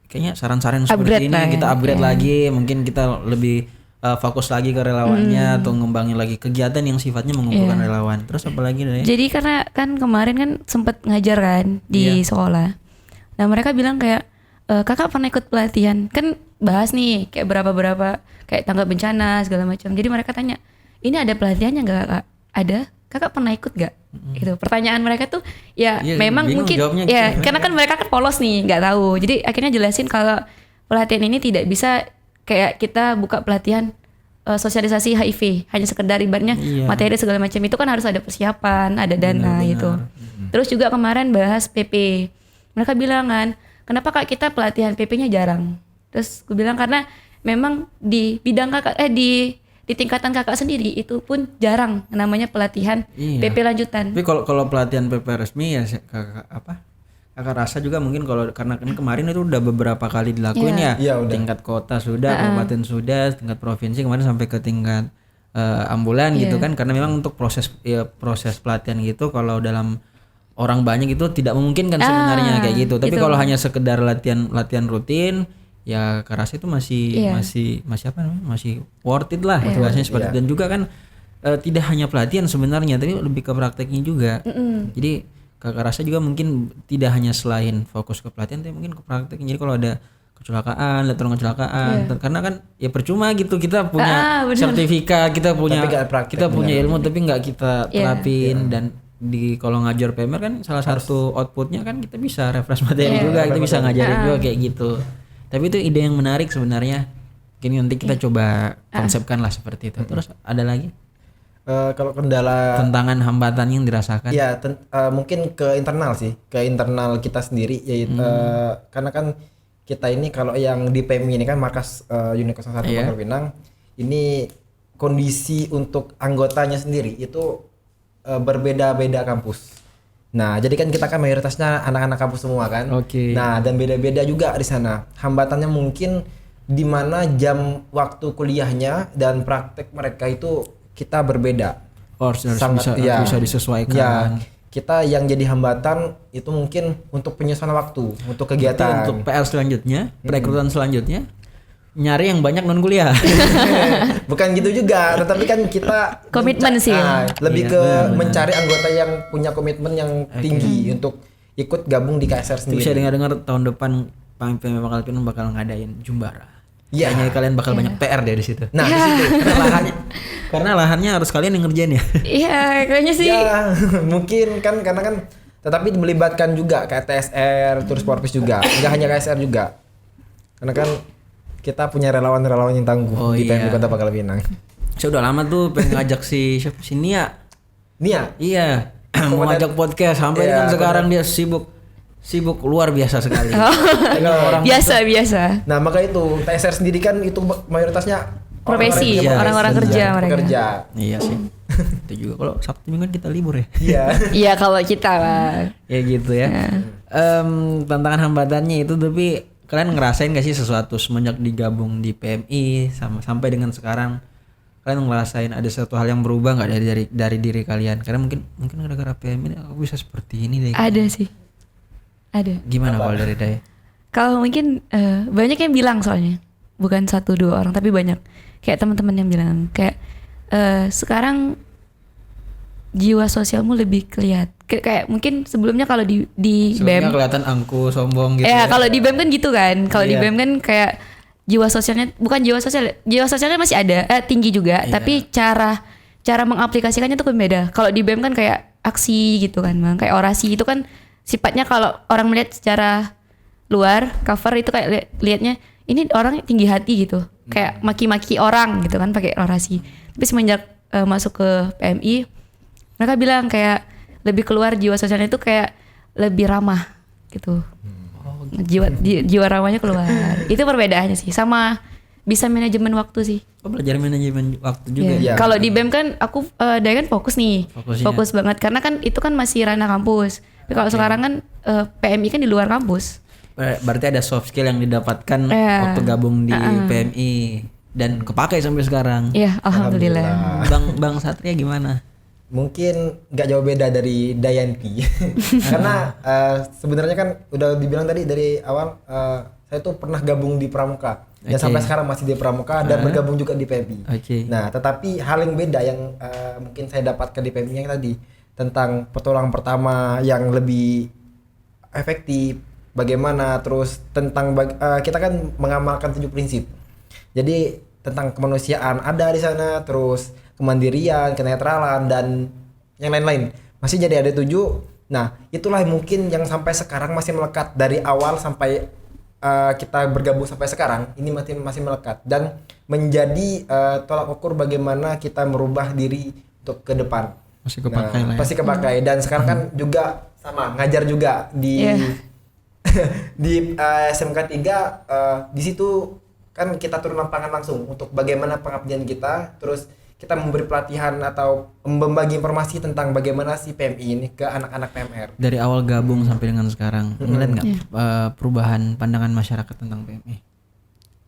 kayaknya saran-saran Upgrade seperti ini lah ya. kita upgrade lagi. Mungkin kita lebih fokus lagi ke relawannya atau ngembangin lagi kegiatan yang sifatnya mengumpulkan relawan. Terus apa lagi deh? Jadi karena kan kemarin kan sempet ngajar kan di sekolah. Nah mereka bilang kayak kakak pernah ikut pelatihan, kan bahas nih kayak berapa kayak tanggap bencana segala macam. Jadi mereka tanya, ini ada pelatihannya nggak kakak? Ada. Kakak pernah ikut gak? Gitu. Pertanyaan mereka tuh ya Iya, memang bingung mungkin jawabnya ya gitu. karena kan mereka kan polos nih nggak tahu. Jadi akhirnya jelasin kalau pelatihan ini tidak bisa kayak kita buka pelatihan sosialisasi HIV hanya sekedar ibaratnya materi segala macam, itu kan harus ada persiapan, ada dana gitu. Terus juga kemarin bahas PP. Mereka bilang kan, kenapa kak kita pelatihan PP-nya jarang? Terus gue bilang karena memang di bidang kakak di tingkatan kakak sendiri itu pun jarang namanya pelatihan PP lanjutan. Tapi kalau pelatihan PP resmi ya kakak rasa juga mungkin kalau karena kan kemarin itu udah beberapa kali dilakuin ya. Iya, udah. Tingkat kota sudah, kabupaten sudah, tingkat provinsi kemarin sampai ke tingkat ambulan gitu kan, karena memang untuk proses pelatihan gitu kalau dalam orang banyak itu tidak memungkinkan sebenarnya kayak gitu. Tapi kalau hanya sekedar latihan rutin ya Kak rasa itu masih apa namanya? Masih worth it lah bahasanya seperti itu. Dan juga kan tidak hanya pelatihan sebenarnya, tapi lebih ke prakteknya juga. Jadi Kakak rasa juga mungkin tidak hanya selain fokus ke pelatihan, tapi mungkin ke prakteknya. Jadi kalau ada kecelakaan, laporan kecelakaan, karena kan ya percuma gitu kita punya sertifikat, kita punya ilmu tapi nggak kita terapin. Dan di kalau ngajar PMR kan salah satu outputnya kan kita bisa refresh materi juga, kita bisa ngajarin juga kayak gitu. Tapi itu ide yang menarik sebenarnya. Mungkin nanti kita coba konsepkan lah seperti itu. Terus ada lagi? Kalau kendala Tantangan hambatan yang dirasakan? ya mungkin ke internal sih, ke internal kita sendiri yaitu karena kan kita ini kalau yang di PMI ini kan markas Unit 01 Pangkal Pinang, ini kondisi untuk anggotanya sendiri itu berbeda-beda kampus. Nah, jadi kan kita kan mayoritasnya anak-anak kampus semua kan. Oke. Nah, dan beda-beda juga di sana. Hambatannya mungkin di mana jam waktu kuliahnya dan praktek mereka itu kita berbeda. Harus Sangat, bisa disesuaikan. Ya, kita yang jadi hambatan itu mungkin untuk penyusunan waktu untuk kegiatan. Untuk PR selanjutnya, perekrutan selanjutnya nyari yang banyak non kuliah. Bukan gitu juga, tetapi kan kita Komitmen sih. lebih Iya, ke benar. mencari anggota yang punya komitmen yang tinggi untuk ikut gabung di KSR Bisa sendiri. dengar-dengar tahun depan PMI bakal ngadain Jumbara. Iya. Kayaknya kalian bakal banyak PR deh di situ. Nah, di situ Karena lahannya harus kalian yang ngerjain ya. Iya, kayaknya sih. ya mungkin kan karena kan tetapi melibatkan juga kayak TSR terus Porpis juga, nggak hanya KSR juga. Karena kan kita punya relawan-relawan yang tangguh Oh, di PMI iya. Kota Pangkal Pinang. Saya udah lama tuh pengen ngajak si Nia. Nia, Iya, mau ngajak podcast sampai Iya, dengan sekarang dia sibuk luar biasa sekali. Orang Biasa. nah maka itu TSR sendiri kan itu mayoritasnya Profesi, orang-orang kerja mereka. Pekerja. Iya sih. Itu juga kalau Sabtu Minggu kan kita libur ya. Iya. Iya kalau kita lah. Ya gitu ya. Tantangan hambatannya itu, tapi kalian ngerasain gak sih sesuatu semenjak digabung di PMI sampai dengan sekarang? Kalian ngerasain ada satu hal yang berubah nggak dari diri kalian? Karena mungkin gara-gara PMI aku bisa seperti ini deh. Ada sih. Ada. Gimana kalau dari Daya? Kalau mungkin banyak yang bilang soalnya. Bukan 1-2 orang tapi banyak. Kayak teman-teman yang bilang kayak sekarang jiwa sosialmu lebih kayak mungkin sebelumnya kalau di Sebelumnya BEM kelihatan angku, sombong gitu. ya kalau di BEM kan gitu kan. Kalau di Iya. BEM kan kayak jiwa sosialnya bukan jiwa sosialnya masih ada, tinggi juga, Iya. tapi cara mengaplikasikannya tuh beda. Kalau di BEM kan kayak aksi gitu kan, Bang. Kayak orasi itu kan sifatnya kalau orang melihat secara luar cover itu kayak lihatnya ini orang tinggi hati gitu. Kayak maki-maki orang gitu kan pakai orasi. Tapi semenjak masuk ke PMI mereka bilang kayak lebih keluar jiwa sosialnya itu kayak lebih ramah gitu. Jiwa ramahnya keluar. Itu perbedaannya sih. Sama bisa manajemen waktu sih. Oh, belajar manajemen waktu juga. Iya. Iya. Kalau di BEM kan aku Daya kan fokus nih. Fokusnya. Fokus banget karena kan itu kan masih ranah kampus. Tapi kalau sekarang kan PMI kan di luar kampus. Berarti ada soft skill yang didapatkan Iya. waktu gabung di PMI dan kepakai sampai sekarang. Iya, alhamdulillah. Bang Satria gimana? Mungkin nggak jauh beda dari Dayanti. Karena sebenarnya kan udah dibilang tadi dari awal saya tuh pernah gabung di Pramuka. Dan Oke. sampai sekarang masih di Pramuka dan bergabung juga di PMI. Oke. Nah, tetapi hal yang beda yang mungkin saya dapatkan di PMI yang tadi tentang pertolongan pertama yang lebih efektif, bagaimana, terus tentang kita kan mengamalkan 7 prinsip. Jadi tentang kemanusiaan ada di sana, terus kemandirian, kenetralan dan yang lain-lain. Masih jadi ada 7. Nah, itulah mungkin yang sampai sekarang masih melekat dari awal sampai kita bergabung sampai sekarang ini masih melekat dan menjadi tolak ukur bagaimana kita merubah diri untuk ke depan. Masih kepakai lah ya. Pasti kepakai dan sekarang kan juga sama ngajar juga di di SMK 3 di situ kan kita turun lapangan langsung untuk bagaimana pengabdian kita, terus kita memberi pelatihan atau membagi informasi tentang bagaimana si PMI ini ke anak-anak PMR. Dari awal gabung sampai dengan sekarang, ngeliat nggak perubahan pandangan masyarakat tentang PMI?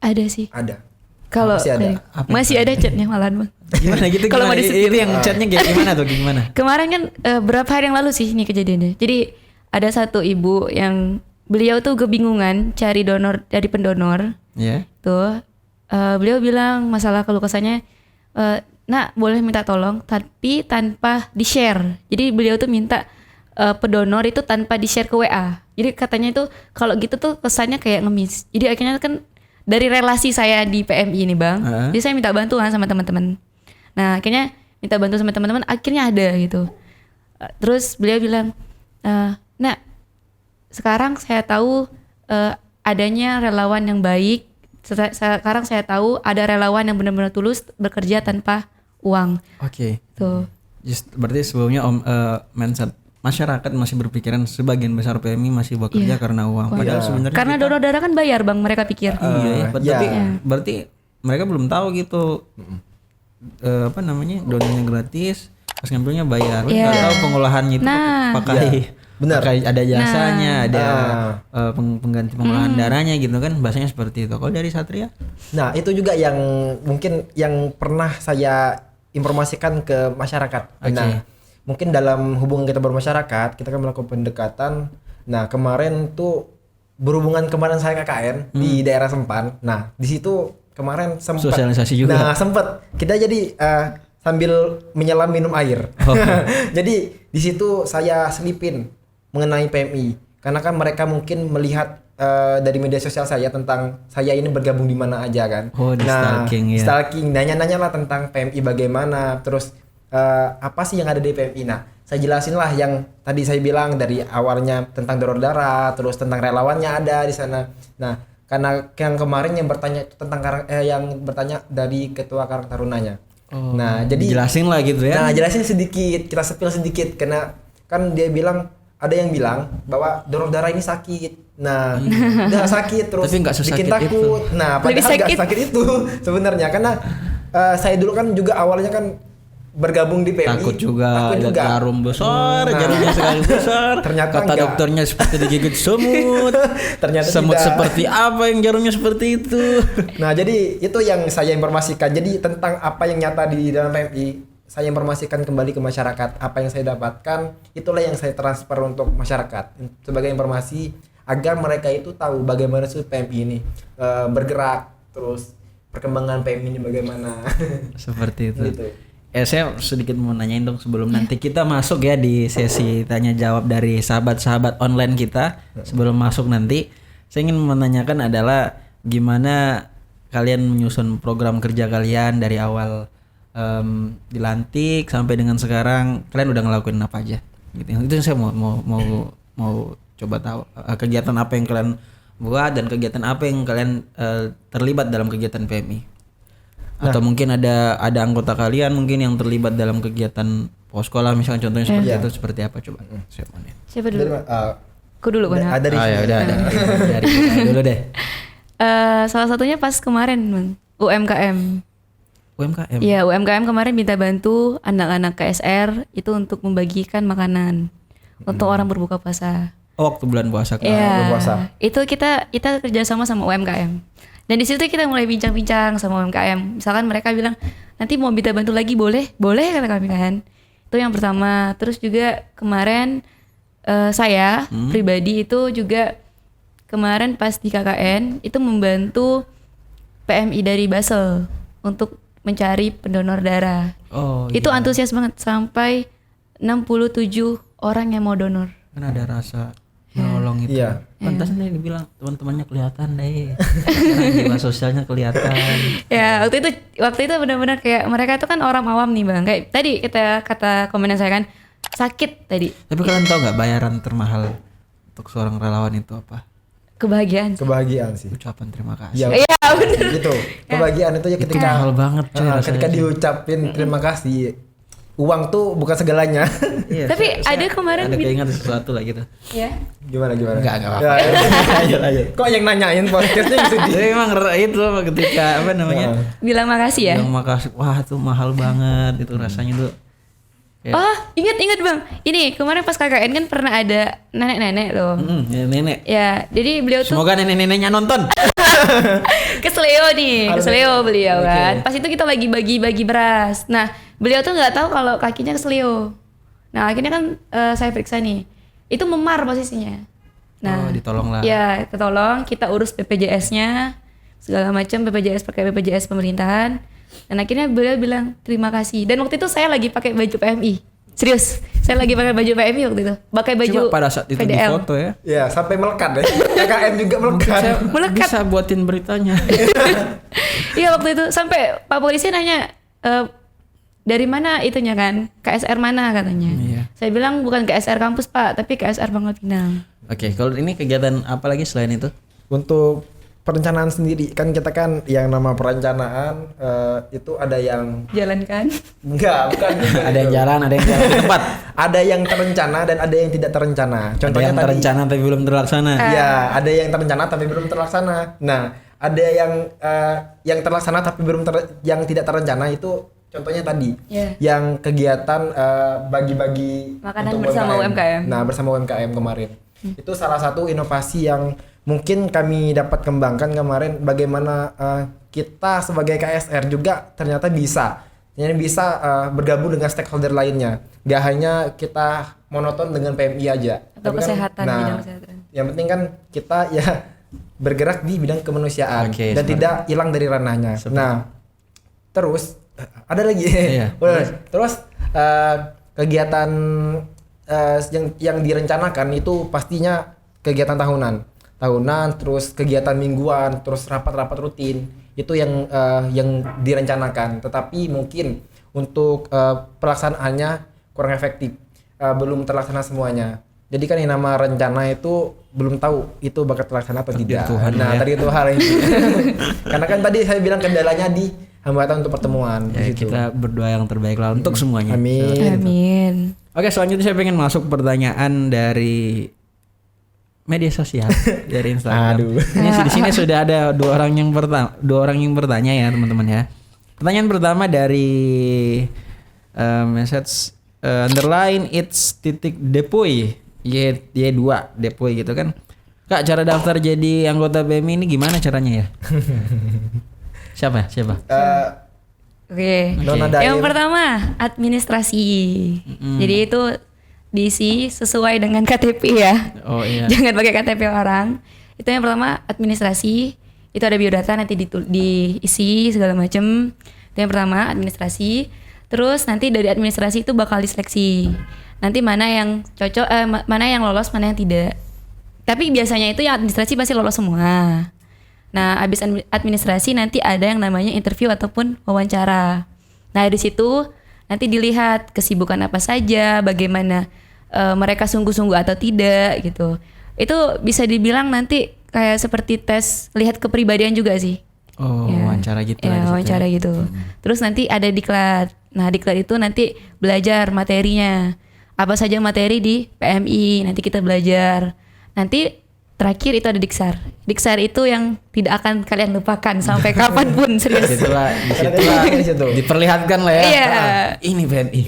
Ada sih. Ada. Kalau Masih ada. masih ada chatnya malahan, Bang. Gimana gitu? Kalau mau Itu yang chatnya gimana tuh? Gimana? Kemarin kan berapa hari yang lalu sih ini kejadiannya. Jadi ada satu ibu yang beliau tuh kebingungan cari pendonor. Ya. Tuh beliau bilang masalah keluh kesahnya, nak boleh minta tolong tapi tanpa di share. Jadi beliau tuh minta pendonor itu tanpa di share ke WA. Jadi katanya itu kalau gitu tuh kesannya kayak ngemis. Jadi akhirnya kan dari relasi saya di PMI ini, Bang. Jadi saya minta bantuan sama teman-teman. Nah akhirnya minta bantuan sama teman-teman, akhirnya ada gitu. Terus beliau bilang, nak sekarang saya tahu adanya relawan yang baik. Sekarang saya tahu ada relawan yang benar-benar tulus bekerja tanpa uang. Oke. Tuh. Berarti sebelumnya mindset masyarakat masih berpikiran sebagian besar PMI masih bekerja karena uang. Padahal sebenarnya Karena donor darah kan bayar, Bang, mereka pikir. iya, Ya. tapi berarti mereka belum tahu gitu. Apa namanya? Donornya gratis, pas ngambilnya bayar. Iya. Nggak tahu pengolahannya itu Nah. pakai Benar. pakai ada jasanya, ada Ah. pengganti pengolahan darahnya gitu kan, bahasanya seperti itu. Kalau dari Satria? Nah, itu juga yang mungkin yang pernah saya informasikan ke masyarakat. Oke. Nah, mungkin dalam hubungan kita bermasyarakat kita kan melakukan pendekatan. Nah kemarin tuh berhubungan kemarin saya KKN di daerah Sempan. Nah di situ kemarin sempat Sosialisasi juga. Nah sempat kita jadi sambil menyelam minum air. Jadi di situ saya selipin mengenai PMI karena kan mereka mungkin melihat dari media sosial saya tentang saya ini bergabung di mana aja kan. Oh, di stalking ya. Stalking, nanya-nanya lah tentang PMI bagaimana, terus apa sih yang ada di PMI. Nah, saya jelasin lah yang tadi saya bilang dari awalnya tentang donor darah, terus tentang relawannya ada di sana. Nah, karena yang kemarin yang bertanya itu tentang yang bertanya dari ketua Karang Tarunanya. Oh, Nah, jadi jelasin lah gitu ya. Nah, jelasin sedikit, kita sepil sedikit karena kan dia bilang ada yang bilang bahwa donor darah ini sakit. Nah, udah sakit terus Tapi nggak bikin sesakit takut. itu. Nah, Lebih padahal nggak sakit. sakit itu sebenarnya karena saya dulu kan juga awalnya kan bergabung di PMI. Takut juga, Takut lihat jarum besar, jarumnya sekali besar. Ternyata Kata enggak. dokternya seperti digigit semut. Ternyata Semut tidak. seperti apa yang jarumnya seperti itu? Nah, jadi itu yang saya informasikan. Jadi tentang apa yang nyata di dalam PMI, saya informasikan kembali ke masyarakat. Apa yang saya dapatkan, itulah yang saya transfer untuk masyarakat sebagai informasi agar mereka itu tahu bagaimana sih PMI ini bergerak, terus perkembangan PMI ini bagaimana. Seperti itu. Gitu. Saya sedikit mau nanyain dong sebelum nanti kita masuk ya di sesi tanya jawab dari sahabat-sahabat online kita. Sebelum masuk nanti, saya ingin menanyakan adalah gimana kalian menyusun program kerja kalian dari awal dilantik sampai dengan sekarang, kalian udah ngelakuin apa aja? Gitu. Itu yang saya mau coba tahu kegiatan apa yang kalian buat dan kegiatan apa yang kalian terlibat dalam kegiatan PMI. Atau mungkin ada anggota kalian mungkin yang terlibat dalam kegiatan poskola misalnya contohnya seperti itu, seperti apa coba? Siapa nih? Siapa Dari, dulu? Aku dulu kan. ada di Ya udah ada. Dari dulu deh. Salah satunya pas kemarin, Bang. UMKM. UMKM. Iya, UMKM kemarin minta bantu anak-anak KSR itu untuk membagikan makanan untuk orang berbuka puasa. Oh, waktu bulan puasa kemarin. Iya. berpuasa. Itu kita kerjasama sama UMKM. Dan di situ kita mulai bincang-bincang sama UMKM. Misalkan mereka bilang, nanti mau minta bantu lagi boleh? Boleh kata kami kan. Itu yang pertama. Terus juga kemarin saya pribadi itu juga kemarin pas di KKN itu membantu PMI dari Basel untuk mencari pendonor darah. Oh, Itu antusias banget sampai 67 orang yang mau donor. kan ada rasa menolong itu. Iya. Pantas nih dibilang teman-temannya kelihatan deh. Sekarang jiwa sosialnya kelihatan. Ya waktu itu benar-benar kayak mereka itu kan orang awam nih Bang. Kayak tadi kata komenan saya kan sakit tadi. Tapi kalian tahu nggak bayaran termahal untuk seorang relawan itu apa? Kebahagiaan. Kebahagiaan sih. Ucapan terima kasih. Ya, Iya benar. gitu. Kebahagiaan itu ya Itu ketika mahal banget coy rasanya ketika sih. diucapin terima kasih. Uang tuh bukan segalanya. Iya, Tapi ada kemarin ada keinget sesuatu lah gitu. Ya. Gimana? Enggak apa-apa. Ya, ya. Lanjut, lanjut. Kok yang nanyain podcastnya gitu di. Jadi emang itu apa ketika apa namanya? Bilang makasih ya. Yang makasih, wah itu mahal banget itu rasanya tuh. Ya. Oh, ingat Bang. Ini kemarin pas KKN kan pernah ada nenek-nenek loh. Ya, nenek. Ya, jadi beliau tuh Semoga nenek-neneknya nonton. keseleo nih, Halo, keseleo beliau Oke. kan. Pas itu kita lagi bagi-bagi beras. Nah, beliau tuh nggak tahu kalau kakinya keseleo. Nah, akhirnya kan saya periksa nih. Itu memar posisinya. Nah, ditolong lah. ya, ketolong, kita urus BPJS-nya, segala macam BPJS pakai BPJS pemerintahan. Dan akhirnya beliau bilang terima kasih. Dan waktu itu saya lagi pakai baju PMI. Serius, saya lagi pakai baju PMI waktu itu. Pakai baju Coba pada saat itu di PDL. foto ya. Ya, sampai melekat deh. KKN juga melekat. Saya Melekat. bisa buatin beritanya. Iya waktu itu sampai Pak polisi nanya dari mana itunya kan, KSR mana katanya. Iya. Saya bilang bukan KSR kampus Pak, tapi KSR Pangkal Pinang. Oke, kalau ini kegiatan apa lagi selain itu? Untuk perencanaan sendiri kan kita kan yang nama perencanaan itu ada yang Jalankan. bukan Ada yang jalan, ada yang jalan di tempat. ada yang terencana dan ada yang tidak terencana. Ada Contohnya yang tadi, terencana tapi belum terlaksana. ya ada yang terencana tapi belum terlaksana. Nah, ada yang terlaksana tapi yang tidak terencana itu contohnya tadi Ya. yang kegiatan bagi-bagi Makanan untuk bersama UMKM. Nah, bersama UMKM kemarin. Itu salah satu inovasi yang mungkin kami dapat kembangkan kemarin bagaimana kita sebagai KSR juga ternyata bisa yang bisa bergabung dengan stakeholder lainnya. Gak hanya kita monoton dengan PMI aja. Atau Tapi kesehatan, nah, bidang kesehatan. yang penting kan kita ya bergerak di bidang kemanusiaan Oke, dan seperti- tidak hilang dari ranahnya. Nah, terus ada lagi. Iya. Terus kegiatan yang direncanakan itu pastinya kegiatan tahunan, terus kegiatan mingguan, terus rapat-rapat rutin itu yang direncanakan. Tetapi mungkin untuk pelaksanaannya kurang efektif, belum terlaksana semuanya. Jadi kan yang nama rencana itu belum tahu itu bakal terlaksana atau tidak. Tuhan Nah, ya. tadi itu hal ini. Karena kan tadi saya bilang kendalanya di hambatan untuk pertemuan. Ya, di situ. kita berdoa yang terbaik lah untuk semuanya. Amin. Amin. Oke, selanjutnya saya pengen masuk pertanyaan dari media sosial dari Instagram. Aduh. Ini di sini sudah ada dua orang yang bertanya ya teman-teman ya. Pertanyaan pertama dari message underline it's titik depoy Y2 depoy gitu kan. Kak, cara daftar jadi anggota BMI ini gimana caranya ya? Siapa? Oke. Nona Daim. Yang pertama, administrasi. Jadi itu diisi sesuai dengan KTP ya. Oh iya. Jangan pakai KTP orang. Itu yang pertama, administrasi. Itu ada biodata nanti diisi segala macam. Itu yang pertama, administrasi. Terus nanti dari administrasi itu bakal diseleksi. Nanti mana yang cocok, mana yang lolos, mana yang tidak. Tapi biasanya itu yang administrasi pasti lolos semua. Nah, habis administrasi nanti ada yang namanya interview ataupun wawancara. Nah, di situ nanti dilihat kesibukan apa saja, bagaimana mereka sungguh-sungguh atau tidak gitu. Itu bisa dibilang nanti kayak seperti tes lihat kepribadian juga sih. Oh, Ya. wawancara gitu Ya, lah di situ wawancara ya. gitu. Terus nanti ada diklat. Nah, diklat itu nanti belajar materinya. Apa saja materi di PMI, nanti kita belajar. Nanti terakhir itu ada diksar. Diksar itu yang tidak akan kalian lupakan sampai kapanpun, serius. Disitulah Di situ. diperlihatkan lah ya. Iya. Ini BMI.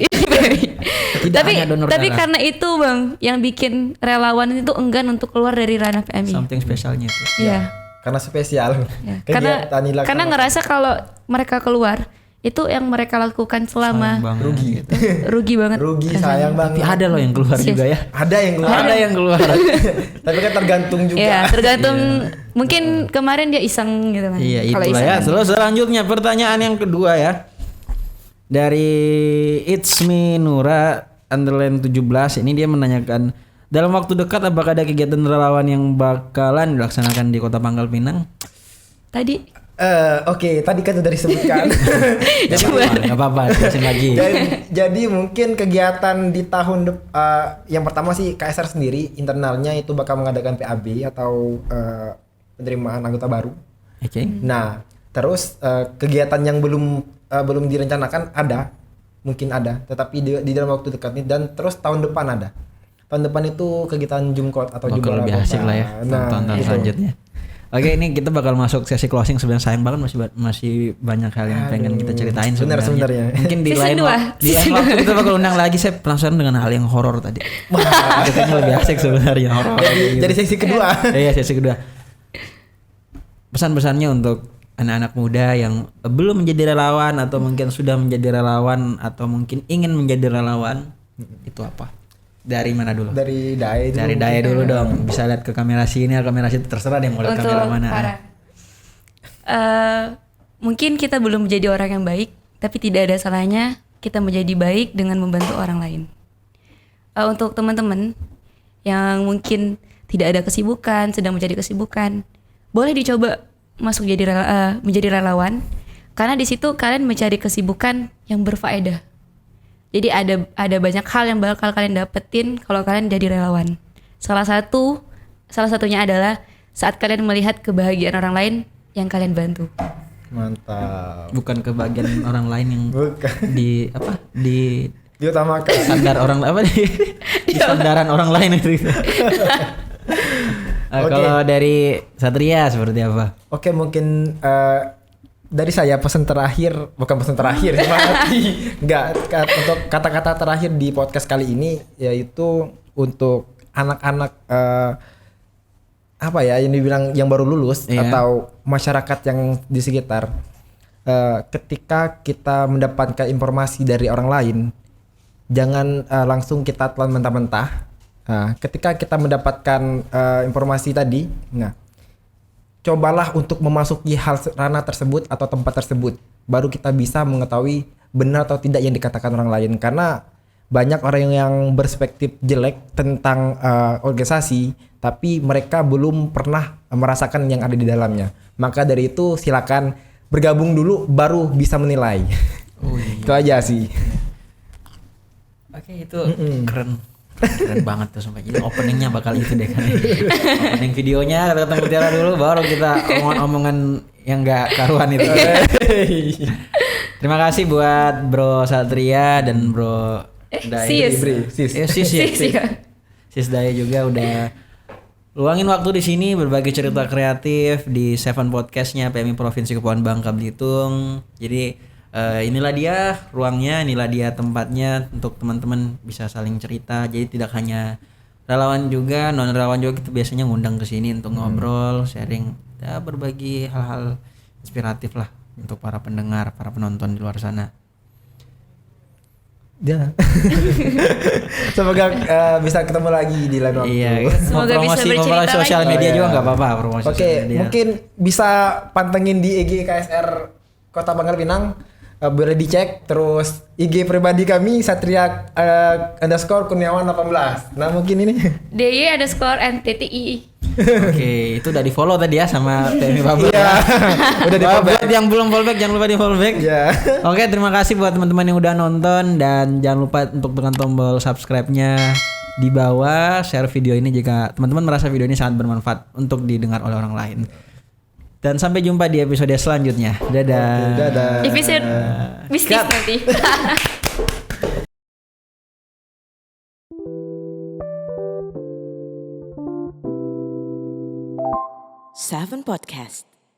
Tidak tapi hanya donor tapi darah. karena itu Bang, yang bikin relawan itu enggan untuk keluar dari ranah PMI. Something spesialnya itu. Iya. Karena spesial. Ya. Karena Kegiatan dilaksanakan. karena ngerasa kalau mereka keluar itu yang mereka lakukan selama Sayang banget rugi. gitu. rugi banget. Rugi, rasanya. sayang Tapi banget. ada loh yang keluar Yes. juga ya. Ada yang keluar. Ada yang keluar. Tapi kan tergantung juga. Iya, tergantung mungkin kemarin dia iseng gitu kan. Iya, Kalau itulah ya. iseng. Terus selanjutnya pertanyaan yang kedua ya. Dari It's Me Nura underline 17 ini dia menanyakan dalam waktu dekat apakah ada kegiatan relawan yang bakalan dilaksanakan di Kota Pangkal Pinang? Tadi Oke, tadi kan sudah disebutkan. Enggak apa-apa, jelasin lagi. jadi mungkin kegiatan di tahun yang pertama sih KSR sendiri internalnya itu bakal mengadakan PAB atau penerimaan anggota baru. Oke. Nah, terus kegiatan yang belum direncanakan mungkin ada, tetapi di dalam waktu dekat ini dan terus tahun depan ada. Tahun depan itu kegiatan Jumkot atau Bakal Jumbala lebih asik Kota. lah ya tonton gitu. selanjutnya. Oke, ini kita bakal masuk sesi closing. Sebenarnya sayang banget masih banyak hal yang pengen kita ceritain Benar sebenarnya. sebenarnya. Mungkin di Season lain dua. di lain waktu kita bakal undang lagi. Saya penasaran dengan hal yang horor tadi. Itu kayaknya lebih asik sebenarnya horor. Jadi sesi kedua. Iya, sesi kedua. Pesan-pesannya untuk anak-anak muda yang belum menjadi relawan atau mungkin sudah menjadi relawan atau mungkin ingin menjadi relawan itu apa? Dari mana dulu? Dari Dae dulu. Dari Daya dulu dong. Bisa lihat ke kamera sini, kamera situ terserah deh mau lihat untuk kamera mana. para mungkin kita belum menjadi orang yang baik, tapi tidak ada salahnya kita menjadi baik dengan membantu orang lain. Untuk teman-teman yang mungkin tidak ada kesibukan, sedang mencari kesibukan, boleh dicoba masuk menjadi relawan, karena di situ kalian mencari kesibukan yang berfaedah. Jadi ada banyak hal yang bakal kalian dapetin kalau kalian jadi relawan. Salah satunya adalah saat kalian melihat kebahagiaan orang lain yang kalian bantu. Mantap. Bukan kebagian orang lain yang Bukan. di apa di Diutamakan. sandar orang apa di sandaran orang lain itu. Oke. Kalau dari Satria seperti apa? Oke, mungkin dari saya pesan terakhir, bukan pesan terakhir, untuk kata-kata terakhir di podcast kali ini yaitu untuk anak-anak apa ya yang dibilang yang baru lulus Iya. atau masyarakat yang di sekitar. ketika kita mendapatkan informasi dari orang lain, jangan langsung kita telan mentah-mentah. Ketika kita mendapatkan informasi tadi, cobalah untuk memasuki ranah tersebut atau tempat tersebut, baru kita bisa mengetahui benar atau tidak yang dikatakan orang lain. Karena banyak orang yang berperspektif jelek tentang organisasi, tapi mereka belum pernah merasakan yang ada di dalamnya. Maka dari itu silakan bergabung dulu, baru bisa menilai. Itu aja sih. Oke, itu keren banget tuh sumpah. Jadi openingnya bakal itu deh kan. Opening videonya kata Mutiara dulu, baru kita omongan yang gak karuan itu. Terima kasih buat Bro Satria dan Bro Dae. Sis Dae juga udah luangin waktu di sini berbagi cerita kreatif di Seven Podcastnya PMI Provinsi Kepulauan Bangka Belitung. Jadi inilah dia ruangnya, inilah dia tempatnya untuk teman-teman bisa saling cerita. Jadi tidak hanya relawan juga, non relawan juga, kita biasanya ngundang ke sini untuk ngobrol, sharing, ya berbagi hal-hal inspiratif lah untuk para pendengar, para penonton di luar sana. Ya. Semoga bisa ketemu lagi di lain waktu. Iya, Semoga bisa bercerita sosial lagi. media juga nggak apa-apa, promosi Oke, sosial media. mungkin bisa pantengin di IG KSR Kota Bangka Pinang. Boleh dicek. Terus IG pribadi kami Satria _Kurniawan 18. Nah mungkin ini DY_NTTI. Oke, itu udah di follow tadi ya sama PMI Bubble. Iya. Udah di follow. Buat yang belum follow back jangan lupa di follow back. Iya. Oke, terima kasih buat teman-teman yang udah nonton dan jangan lupa untuk tekan tombol subscribe-nya di bawah, share video ini jika teman-teman merasa video ini sangat bermanfaat untuk didengar oleh orang lain. Dan sampai jumpa di episode selanjutnya. Dadah. Oke, dadah. Episode bisnis Cut. nanti. Seven Podcast.